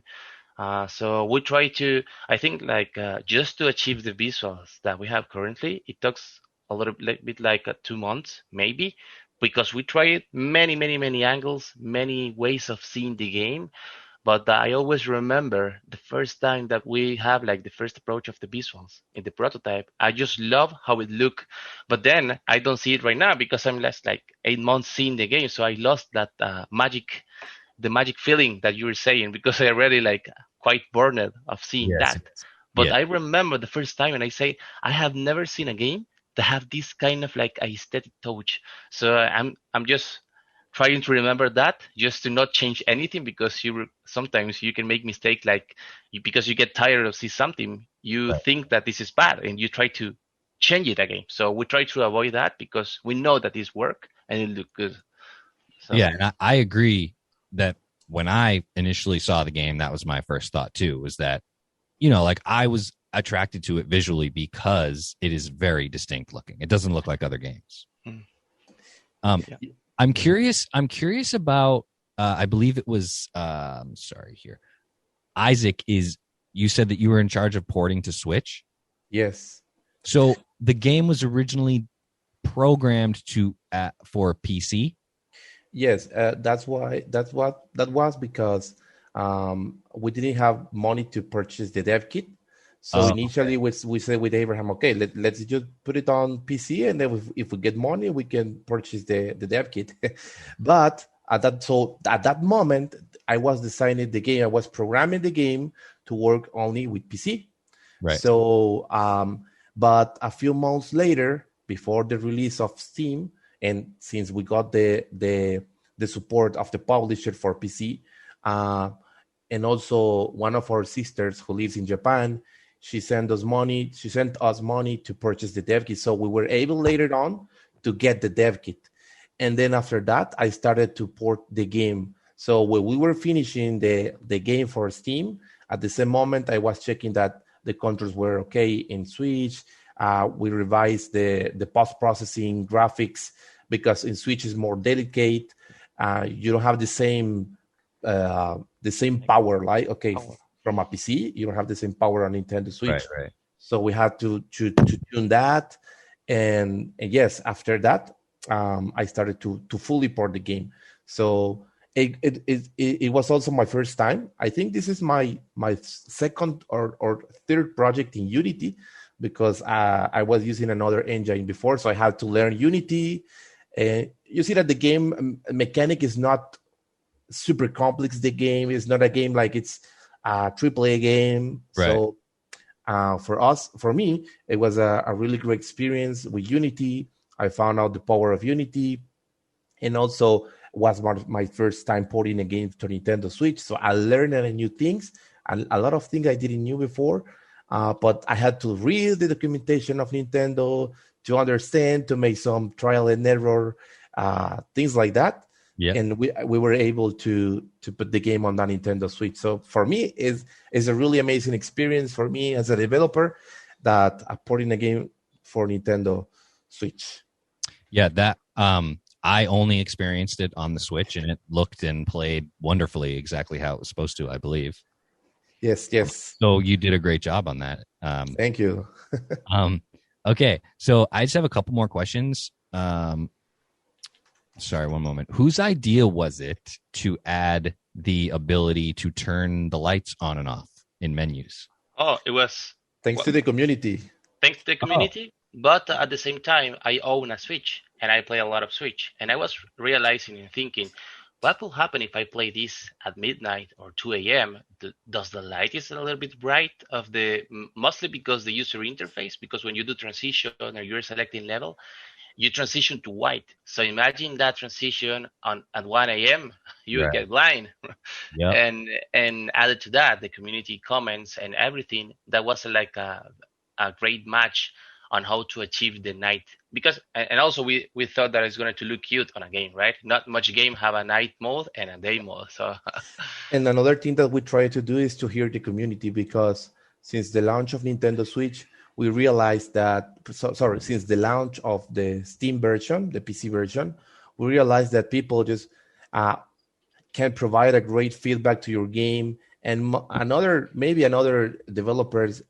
So we try to, I think, like just to achieve the visuals that we have currently, it takes a little bit like 2 months, maybe, because we tried many, many, many angles, many ways of seeing the game. But I always remember the first time that we have like the first approach of the visuals in the prototype. I just love how it looked, but then I don't see it right now because I'm less like 8 months seeing the game, so I lost that the magic feeling that you were saying, because I already like quite burned of seeing Yes. that. But Yeah. I remember the first time, and I say I have never seen a game that have this kind of like aesthetic touch. So I'm just trying to remember that, just to not change anything, because sometimes you can make mistake, like because you get tired of see something, you Right. think that this is bad and you try to change it again. So we try to avoid that because we know that this work and it look good. So Yeah, and I agree that when I initially saw the game, that was my first thought too, was that, like I was attracted to it visually because it is very distinct looking. It doesn't look like other games. yeah. I'm curious about, I believe it was, sorry here. Isaac, you said that you were in charge of porting to Switch. Yes. So the game was originally programmed for PC. Yes, that was because we didn't have money to purchase the dev kit. So initially we said with Abraham, okay, let's just put it on PC, and then if we get money, we can purchase the dev kit. But at that moment, I was designing the game. I was programming the game to work only with PC. Right. So, but a few months later, before the release of Steam, and since we got the support of the publisher for PC, and also one of our sisters who lives in Japan, she sent us money to purchase the dev kit. So we were able later on to get the dev kit. And then after that, I started to port the game. So when we were finishing the game for Steam, at the same moment, I was checking that the controls were okay in Switch. We revised the post-processing graphics, because in Switch is more delicate. You don't have the same the same power. Like, okay, from a PC, you don't have the same power on Nintendo Switch. Right. So we had to tune that, and yes, after that, I started to fully port the game. So it was also my first time. I think this is my second or third project in Unity, because I was using another engine before, so I had to learn Unity. You see that the game mechanic is not super complex. The game is not a game like it's a AAA game. Right. So for me, it was a really great experience with Unity. I found out the power of Unity, and also was one of my first time porting a game to Nintendo Switch. So I learned new things, and a lot of things I didn't knew before. But I had to read the documentation of Nintendo to understand, to make some trial and error, things like that. Yeah. And we were able to put the game on the Nintendo Switch. So for me, is a really amazing experience for me as a developer, that porting a game for Nintendo Switch. Yeah, that I only experienced it on the Switch, and it looked and played wonderfully, exactly how it was supposed to, I believe. Yes. So you did a great job on that. Thank you. Okay, so I just have a couple more questions. Sorry, one moment. Whose idea was it to add the ability to turn the lights on and off in menus? Oh, it was Thanks to the community. thanks to the community. But at the same time, I own a Switch and I play a lot of Switch. And I was realizing and thinking, what will happen if I play this at midnight or 2 a.m.? Does the light is a little bit bright of mostly because the user interface? Because when you do transition or you're selecting level, you transition to white. So imagine that transition at 1 a.m. You will get blind. Yeah. And added to that, the community comments and everything, that was like a great match on how to achieve the night. Because and also we thought that it's going to look cute on a game, right? Not much game have a night mode and a day mode. So And another thing that we try to do is to hear the community, because since the launch of Nintendo Switch, we realized that, since the launch of the Steam version, the PC version, we realized that people just can provide a great feedback to your game, and another developers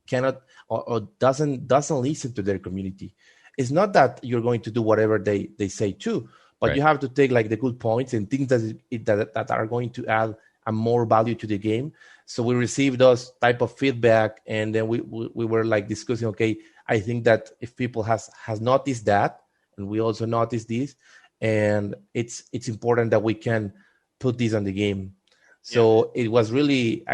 cannot or doesn't listen to their community. It's not that you're going to do whatever they say too, but you have to take like the good points and things that are going to add a more value to the game. So we received those type of feedback, and then we were like discussing, okay, I think that if people has noticed that, and we also noticed this, and it's important that we can put this on the game. So it was really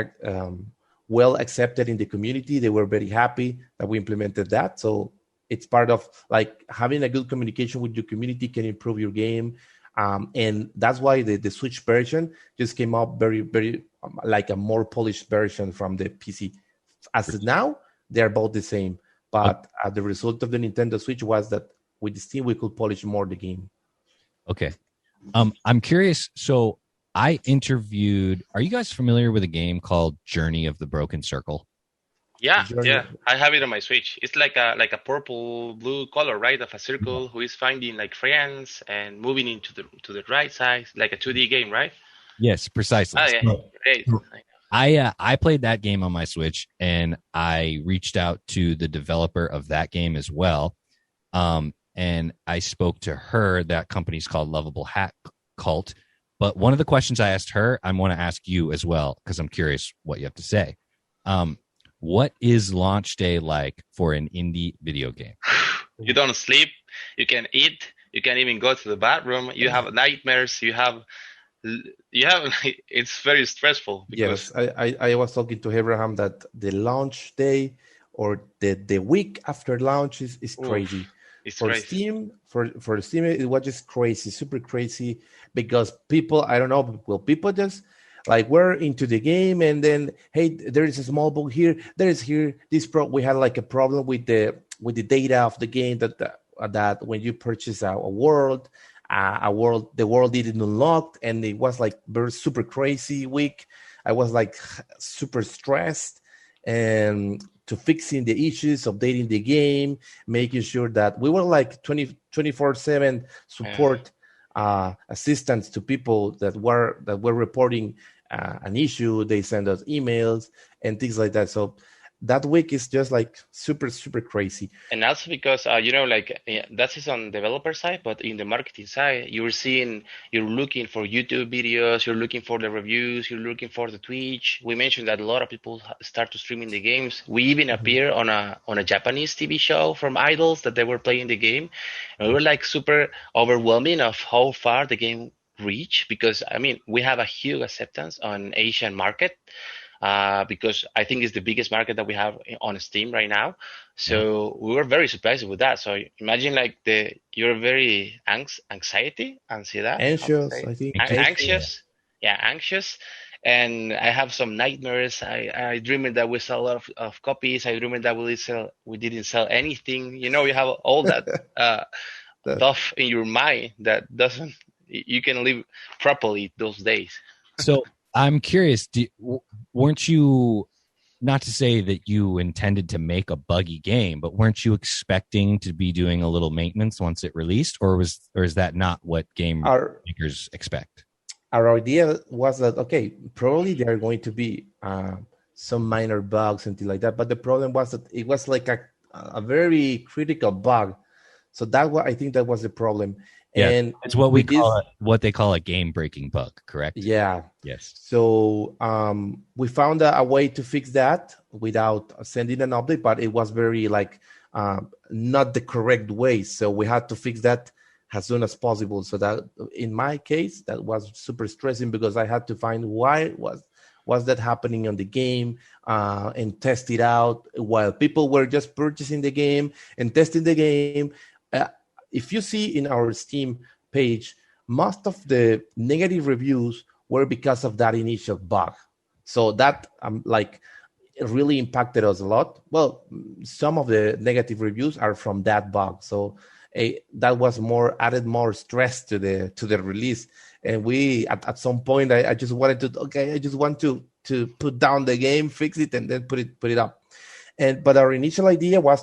well accepted in the community. They were very happy that we implemented that. So it's part of like having a good communication with your community can improve your game. And that's why the Switch version just came up very, very like a more polished version from the PC. As of now, they're both the same. But the result of the Nintendo Switch was that with Steam, we could polish more the game. Okay. I'm curious. So I interviewed, are you guys familiar with a game called Journey of the Broken Circle? Yeah. I have it on my Switch. It's like a purple blue color, right? Of a circle who is finding like friends and moving into the right side, like a 2D game, right? Yes, precisely. Oh, yeah. Great. I played that game on my Switch, and I reached out to the developer of that game as well. And I spoke to her. That company's called Lovable Hat Cult. But one of the questions I asked her, I want to ask you as well, because I'm curious what you have to say. What is launch day like for an indie video game? You don't sleep. You can eat. You can't even go to the bathroom. You have nightmares. You have. It's very stressful. Yes, I was talking to Abraham that the launch day or the week after launch is crazy. It's for crazy. Steam, for Steam, it was just crazy, super crazy, because people, I don't know, well, people just like we're into the game, and then hey, there is a small bug here, we had like a problem with the data of the game that when you purchase a world, the world didn't unlock, and it was like very super crazy week. I was like super stressed, and to fixing the issues, updating the game, making sure that we were like 24/7 support assistance to people that were reporting an issue. They send us emails and things like that. So that week is just like super, super crazy. And also because that is on developer side, but in the marketing side, you're looking for YouTube videos, you're looking for the reviews, you're looking for the Twitch. We mentioned that a lot of people start to streaming the games. We even appear on a Japanese TV show from idols that they were playing the game, and we were like super overwhelming of how far the game reach, because I mean we have a huge acceptance on Asian market, because I think it's the biggest market that we have on Steam right now. So we were very surprised with that. So imagine like you're very anxiety, how to Anxious, say I it? think. Anxious, yeah, anxious. And I have some nightmares. I dreamed that we sell a lot of copies. I dreamed that we didn't sell anything. You know, you have all that That- stuff in your mind that doesn't you can live properly those days. So I'm curious, weren't you, not to say that you intended to make a buggy game, but weren't you expecting to be doing a little maintenance once it released, or is that not what game makers expect? Our idea was that, okay, probably there are going to be some minor bugs and things like that, but the problem was that it was like a very critical bug. So I think that was the problem. Yeah, and it's what what they call a game-breaking bug, correct? Yeah. Yes. So we found a way to fix that without sending an update, but it was very not the correct way. So we had to fix that as soon as possible. So that in my case, that was super stressing because I had to find why was that happening on the game and test it out while people were just purchasing the game and testing the game. If you see in our Steam page, most of the negative reviews were because of that initial bug. So that it really impacted us a lot. Well, some of the negative reviews are from that bug. So that was added more stress to the release. And we at some point I just wanted to I just want to put down the game, fix it, and then put it up. But our initial idea was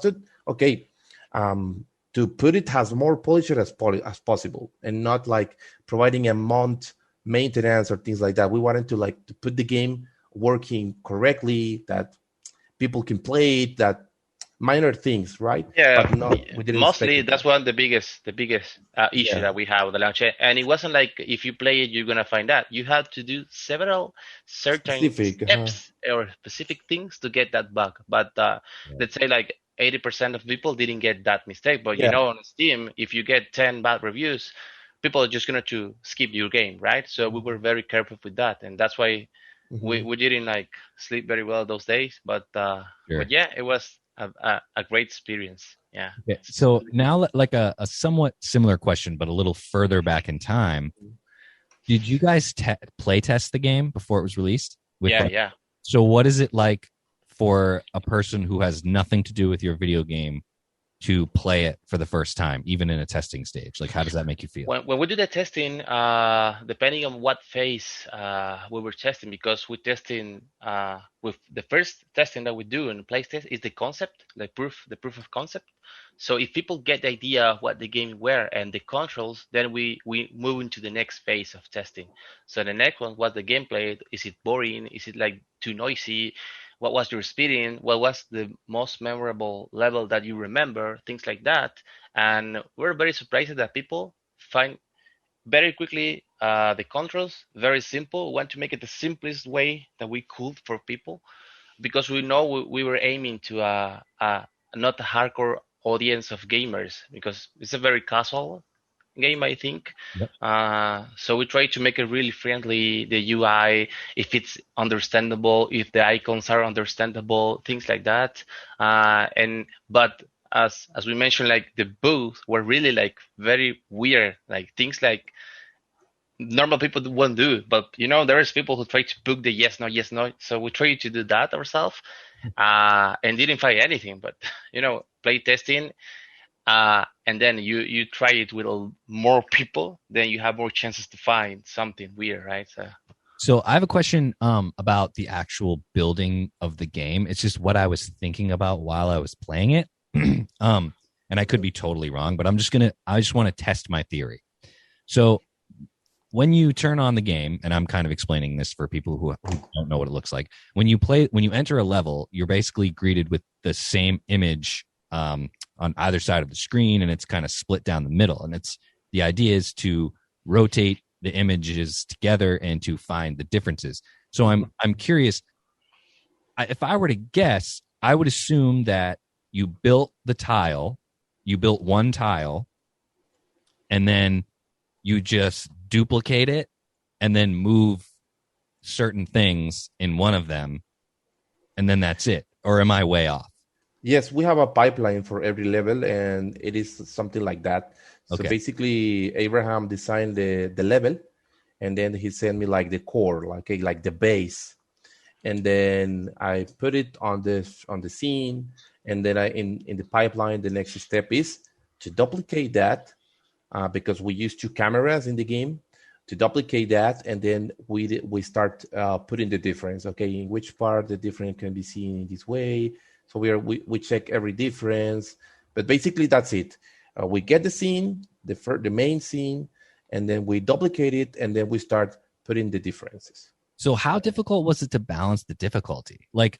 to put it as more polished as possible, and not like providing a month maintenance or things like that. We wanted to put the game working correctly, that people can play it, that minor things, right? Yeah, But we didn't mostly that's one of the biggest issue that we have with the launch. And it wasn't like if you play it, you're gonna find that. You had to do several certain steps or specific things to get that bug. But let's say 80% of people didn't get that mistake. But on Steam, if you get 10 bad reviews, people are just going to skip your game, right? So we were very careful with that. And that's why we didn't sleep very well those days. But yeah, it was a great experience. Yeah. Okay. So now a somewhat similar question, but a little further back in time. Did you guys play test the game before it was released? Yeah. So what is it like for a person who has nothing to do with your video game to play it for the first time, even in a testing stage? How does that make you feel? When we do the testing, depending on what phase we were testing, because we're testing with the first testing that we do in place test is the concept, the proof of concept. So if people get the idea of what the game were and the controls, then we move into the next phase of testing. So the next one was the gameplay. Is it boring? Is it too noisy? What was your experience? What was the most memorable level that you remember? Things like that. And we're very surprised that people find very quickly the controls very simple. We want to make it the simplest way that we could for people, because we know we were aiming to not a hardcore audience of gamers, because it's a very casual game, I think. Yep. So we try to make it really friendly, the UI, if it's understandable, if the icons are understandable, things like that. But as we mentioned, the booths were really very weird, things normal people won't do. But there's people who try to book the yes no. So we try to do that ourselves, and didn't find anything. But play testing. And then you try it with more people, then you have more chances to find something weird, right? So I have a question about the actual building of the game. It's just what I was thinking about while I was playing it. And I could be totally wrong, but I just want to test my theory. So when you turn on the game, and I'm kind of explaining this for people who don't know what it looks like. When you enter a level, you're basically greeted with the same image on either side of the screen, and it's kind of split down the middle. And the idea is to rotate the images together and to find the differences. So I'm curious. If I were to guess, I would assume that you built one tile, and then you just duplicate it and then move certain things in one of them, and then that's it. Or am I way off? Yes, we have a pipeline for every level, and it is something like that. So Okay. basically, Abraham designed the level, and then he sent me like the core, like the base, and then I put it on the scene, and then in the pipeline, the next step is to duplicate that, because we use two cameras in the game, to duplicate that, and then we start putting the difference. Okay, in which part the difference can be seen in this way. So we check every difference, but basically that's it. We get the scene, the main scene, and then we duplicate it, and then we start putting the differences. So how difficult was it to balance the difficulty? Like,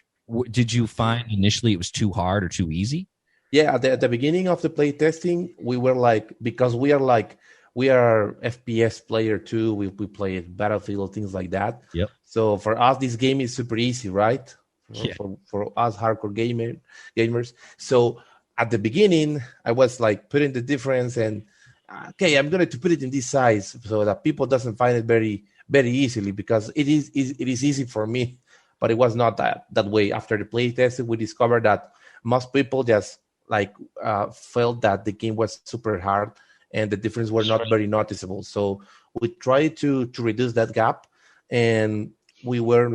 did you find initially it was too hard or too easy? Yeah, at the beginning of the play testing, we were like, because we are FPS player too. We play Battlefield, things like that. Yep. So for us, this game is super easy, right? Yeah. For us hardcore gamers. So at the beginning, I was like putting the difference, and okay, I'm going to put it in this size so that people doesn't find it very, very easily, because it is easy for me, but it was not that way. After the play testing, we discovered that most people just felt that the game was super hard and the difference were not very noticeable. So we tried to reduce that gap, and we were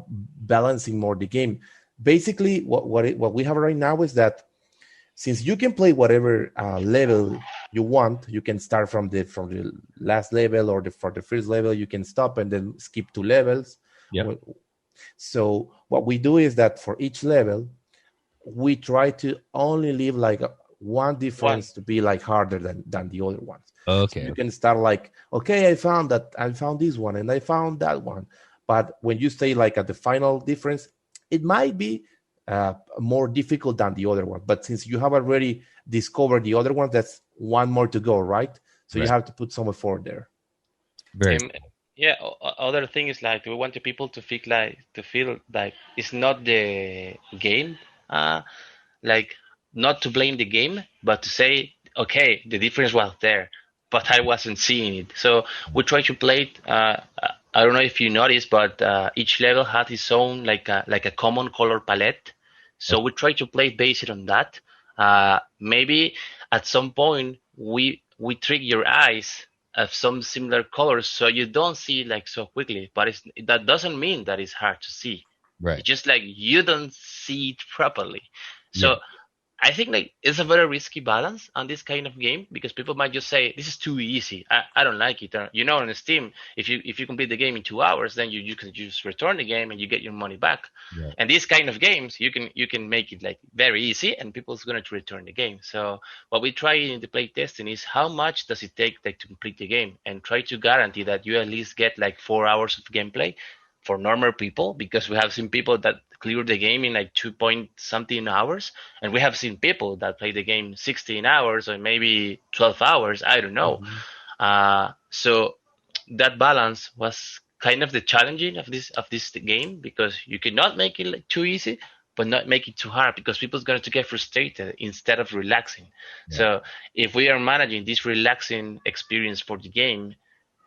balancing more the game. Basically, what we have right now is that since you can play whatever level you want, you can start from the last level, or for the first level, you can stop and then skip 2 levels. Yep. So what we do is that for each level, we try to only leave one difference to be harder than the other ones. Okay. So you can start okay, I found this one, and I found that one. But when you stay at the final difference, it might be more difficult than the other one. But since you have already discovered the other one, that's one more to go, right? So you have to put some effort there. Yeah. Other thing is we want the people to feel like it's not the game, not to blame the game, but to say, okay, the difference was there, but I wasn't seeing it. So we try to play it. I don't know if you noticed, but each level had its own like a common color palette. So we try to play based on that. Maybe at some point we trick your eyes of some similar colors, so you don't see so quickly. But that doesn't mean that it's hard to see. Right. It's just you don't see it properly. So I think it's a very risky balance on this kind of game, because people might just say this is too easy. I don't like it. On Steam, if you complete the game in 2 hours, then you can just return the game and you get your money back. Yeah. And these kind of games, you can make it very easy, and people's going to return the game. So what we try in the play testing is how much does it take to complete the game, and try to guarantee that you at least get 4 hours of gameplay for normal people, because we have seen people that clear the game in 2 point something hours, and we have seen people that play the game 16 hours or maybe 12 hours. I don't know. So that balance was kind of the challenging of this game, because you cannot make it too easy, but not make it too hard, because people's going to get frustrated instead of relaxing. Yeah. So if we are managing this relaxing experience for the game,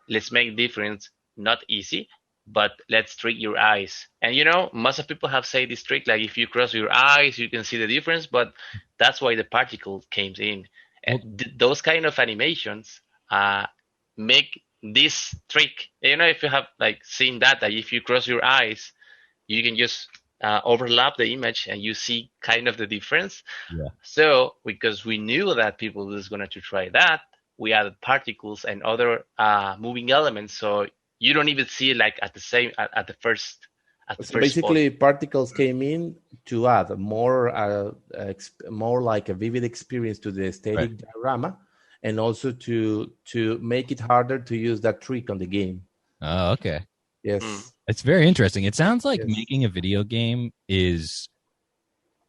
let's make difference not easy, but let's trick your eyes. And most of people have said this trick, if you cross your eyes, you can see the difference, but that's why the particle came in. And those kind of animations make this trick. If you have seen that if you cross your eyes, you can just overlap the image and you see kind of the difference. Yeah. So because we knew that people was going to try that, we added particles and other moving elements, so you don't even see it at the first. So basically, particles came in to add more like a vivid experience to the static diorama, and also to make it harder to use that trick on the game. Oh, okay. Yes. It's very interesting. It sounds like Yes. making a video game is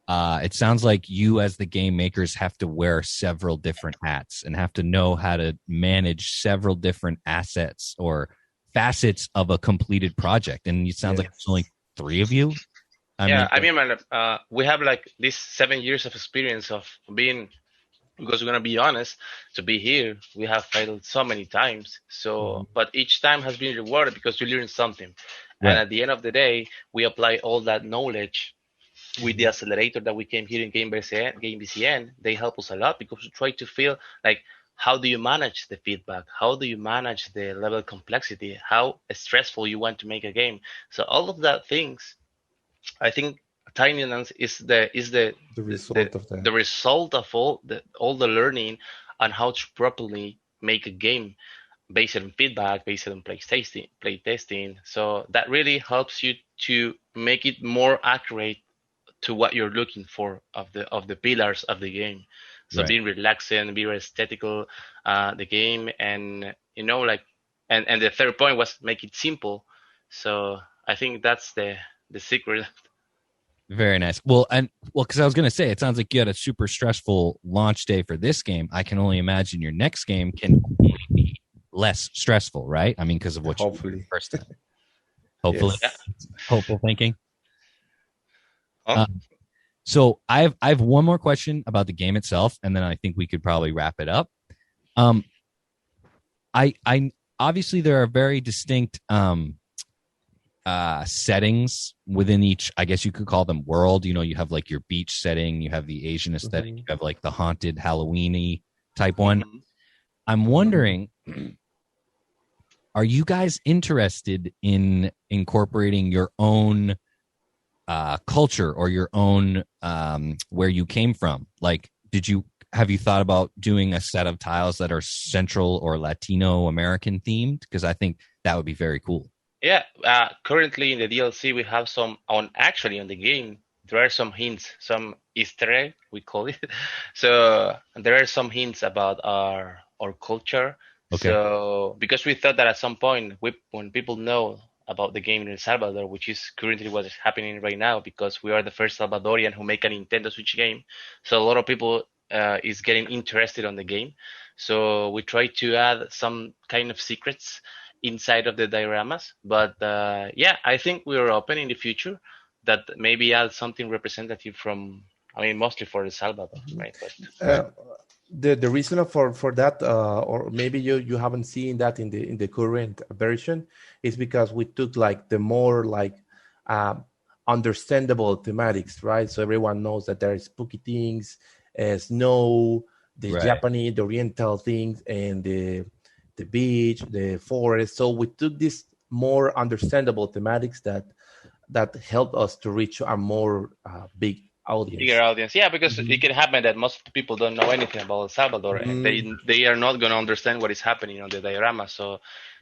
it sounds like you as the game makers have to wear several different hats and have to know how to manage several different assets or facets of a completed project. And it sounds like it's only 3 of you. I mean, we have like this 7 years of experience of being, because we're gonna be honest, to be here, we have failed so many times. So, but each time has been rewarded because you learn something. Right. And at the end of the day, we apply all that knowledge with the accelerator that we came here in Game BCN. They help us a lot because we try to feel like, how do you manage the feedback? How do you manage the level of complexity? How stressful you want to make a game? So all of that things, I think tininess is the result of that. The result of all the learning on how to properly make a game based on feedback, based on play testing. So that really helps you to make it more accurate to what you're looking for of the pillars of the game. So Right. being relaxing, be aesthetical, the game, and and the third point was make it simple. So I think that's the secret. Very nice. Well, because I was going to say, it sounds like you had a super stressful launch day for this game. I can only imagine your next game can only be less stressful, right? I mean, because of what Hopefully. you did first time. Hopefully. Yes. Hopeful thinking. Oh. So I have one more question about the game itself, and then I think we could probably wrap it up. I obviously there are very distinct settings within each, I guess you could call them world. You have like your beach setting, you have the Asian aesthetic, you have like the haunted Halloween-y type one. I'm wondering, are you guys interested in incorporating your own culture or your own where you came from? Like, have you thought about doing a set of tiles that are Central or Latino American themed? Because I think that would be very cool. Yeah, currently in the DLC we have some on the game. There are some hints, some Easter egg we call it. So there are some hints about our culture. Okay. So because we thought that at some point, when people know about the game in El Salvador, which is currently what is happening right now, because we are the first Salvadorian who make a Nintendo Switch game, so a lot of people is getting interested on the game. So we try to add some kind of secrets inside of the dioramas, but I think we are open in the future that maybe add something representative from, mostly for El Salvador, right? But the reason for that, or maybe you haven't seen that in the current version, is because we took like the more like understandable thematics, right? So everyone knows that there are spooky things, snow, the Right. Japanese, the Oriental things, and the beach, the forest. So we took these more understandable thematics that help us to reach a more bigger audience. Yeah, because it can happen that most people don't know anything about El Salvador, and they are not going to understand what is happening on the diorama. So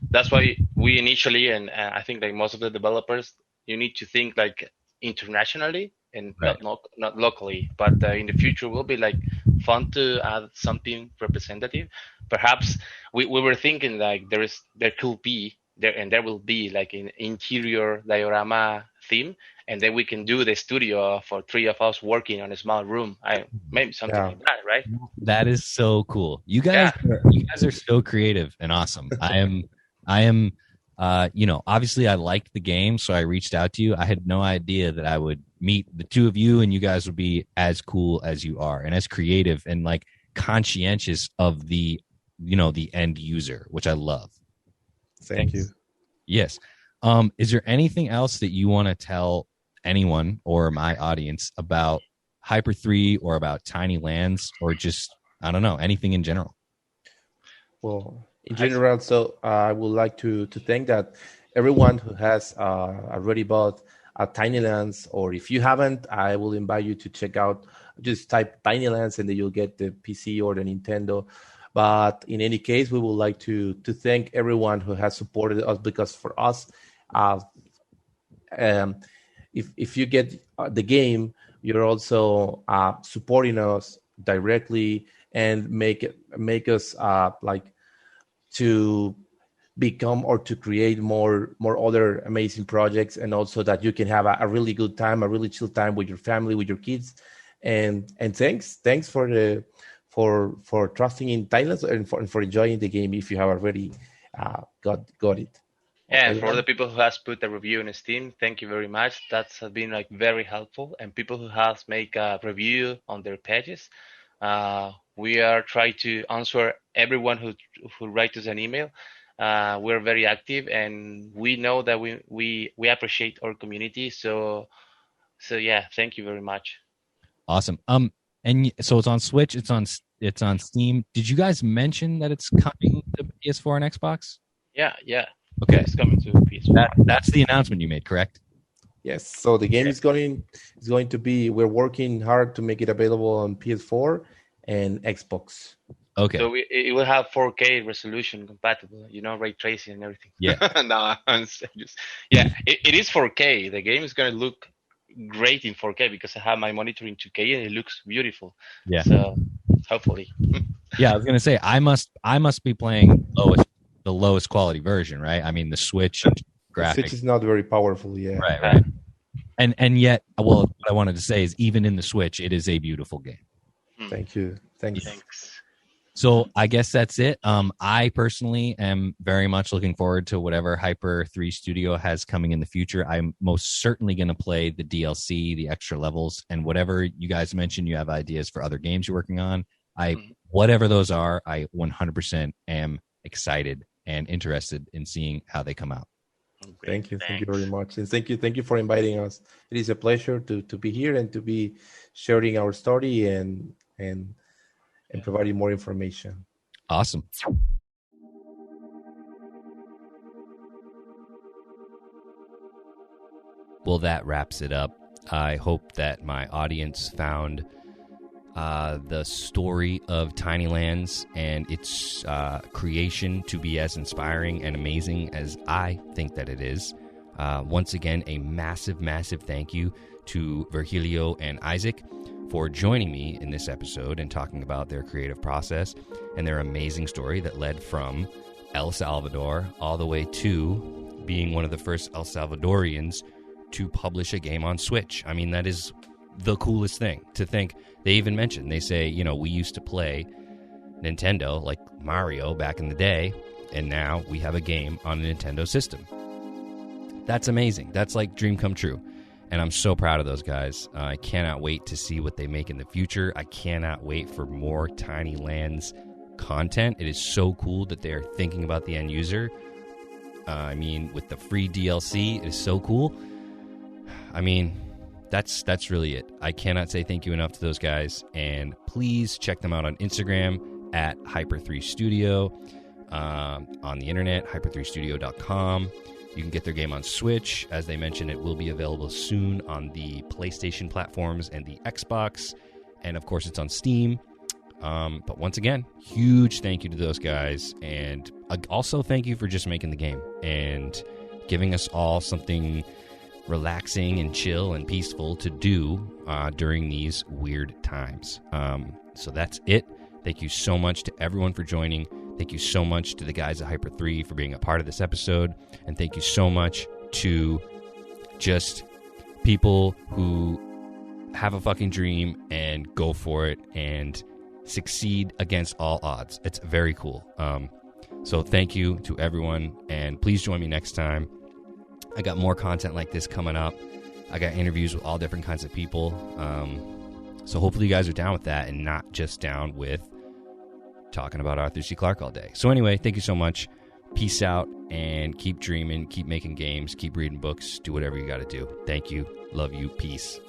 that's why we initially, and I think like most of the developers, you need to think like internationally and Right. not locally. But in the future, will be like fun to add something representative. Perhaps we were thinking like there will be like an interior diorama theme, and then we can do the studio for 3 of us working on a small room. Maybe something like that, right? That is so cool. You guys are so creative and awesome. I am obviously I liked the game, so I reached out to you. I had no idea that I would meet the two of you and you guys would be as cool as you are and as creative and like conscientious of the end user, which I love. Thank you. Yes. Is there anything else that you want to tell anyone or my audience about Hyper 3 or about Tiny Lands or just, I don't know, anything in general? Well, in general, so I would like to thank that everyone who has already bought a Tiny Lands, or if you haven't, I will invite you to check out, just type Tiny Lands and then you'll get the PC or the Nintendo. But in any case, we would like to thank everyone who has supported us, because for us, if you get the game, you're also supporting us directly and make us like to become or to create more other amazing projects, and also that you can have a really good time, a really chill time with your family, with your kids. And thanks for the for trusting in Thailand, and for enjoying the game if you have already got it. Yeah, and Okay, for all man? the people who has put a review in Steam, thank you very much. That's been like very helpful. And people who has make a review on their pages, we are trying to answer everyone who writes us an email. We're very active, and we know that we appreciate our community. So yeah, thank you very much. Awesome. And so it's on Switch. It's on Steam. Did you guys mention that it's coming to PS4 and Xbox? Yeah. Okay, It's coming to PS4. that's the announcement you made, correct? Yes. So the game is going to be. We're working hard to make it available on PS4 and Xbox. Okay. So it will have 4K resolution compatible, ray tracing and everything. Yeah. No, I'm serious. Yeah, it is 4K. The game is going to look great in 4K because I have my monitor in 2K and it looks beautiful. Yeah. So hopefully. Yeah, I was gonna say I must be playing the lowest quality version, right? I mean the Switch graphics. Switch is not very powerful. Yeah. Right. And yet, well, what I wanted to say is even in the Switch, it is a beautiful game. Thank you. Thanks. So I guess that's it. I personally am very much looking forward to whatever Hyper 3 Studio has coming in the future. I'm most certainly going to play the DLC, the extra levels, and whatever you guys mentioned you have ideas for other games you're working on. Whatever those are, I 100% am excited and interested in seeing how they come out. Thank you very much, and thank you for inviting us. It is a pleasure to be here and to be sharing our story and providing more information. Awesome. Well, that wraps it up. I hope that my audience found the story of Tiny Lands and its creation to be as inspiring and amazing as I think that it is. Once again, a massive, massive thank you to Virgilio and Isaac for joining me in this episode and talking about their creative process and their amazing story that led from El Salvador all the way to being one of the first El Salvadorians to publish a game on Switch. I mean, that is the coolest thing to think. They even mentioned, they say, we used to play Nintendo, like Mario back in the day, and now we have a game on a Nintendo system. That's amazing. That's like dream come true. And I'm so proud of those guys. I cannot wait to see what they make in the future. I cannot wait for more Tiny Lands content. It is so cool that they're thinking about the end user. I mean, with the free DLC, it is so cool. I mean, that's really it. I cannot say thank you enough to those guys. And please check them out on Instagram at Hyper3Studio, on the internet, hyper3studio.com. You can get their game on Switch. As they mentioned, it will be available soon on the PlayStation platforms and the Xbox. And, of course, it's on Steam. But once again, huge thank you to those guys. And also thank you for just making the game and giving us all something relaxing and chill and peaceful to do during these weird times. So that's it. Thank you so much to everyone for joining. Thank you so much to the guys at Hyper 3 for being a part of this episode. And thank you so much to just people who have a fucking dream and go for it and succeed against all odds. It's very cool. So thank you to everyone. And please join me next time. I got more content like this coming up. I got interviews with all different kinds of people. So hopefully you guys are down with that and not just down with talking about Arthur C. Clarke all day. So anyway, thank you so much. Peace out and keep dreaming, keep making games, keep reading books, do whatever you got to do. Thank you. Love you. Peace.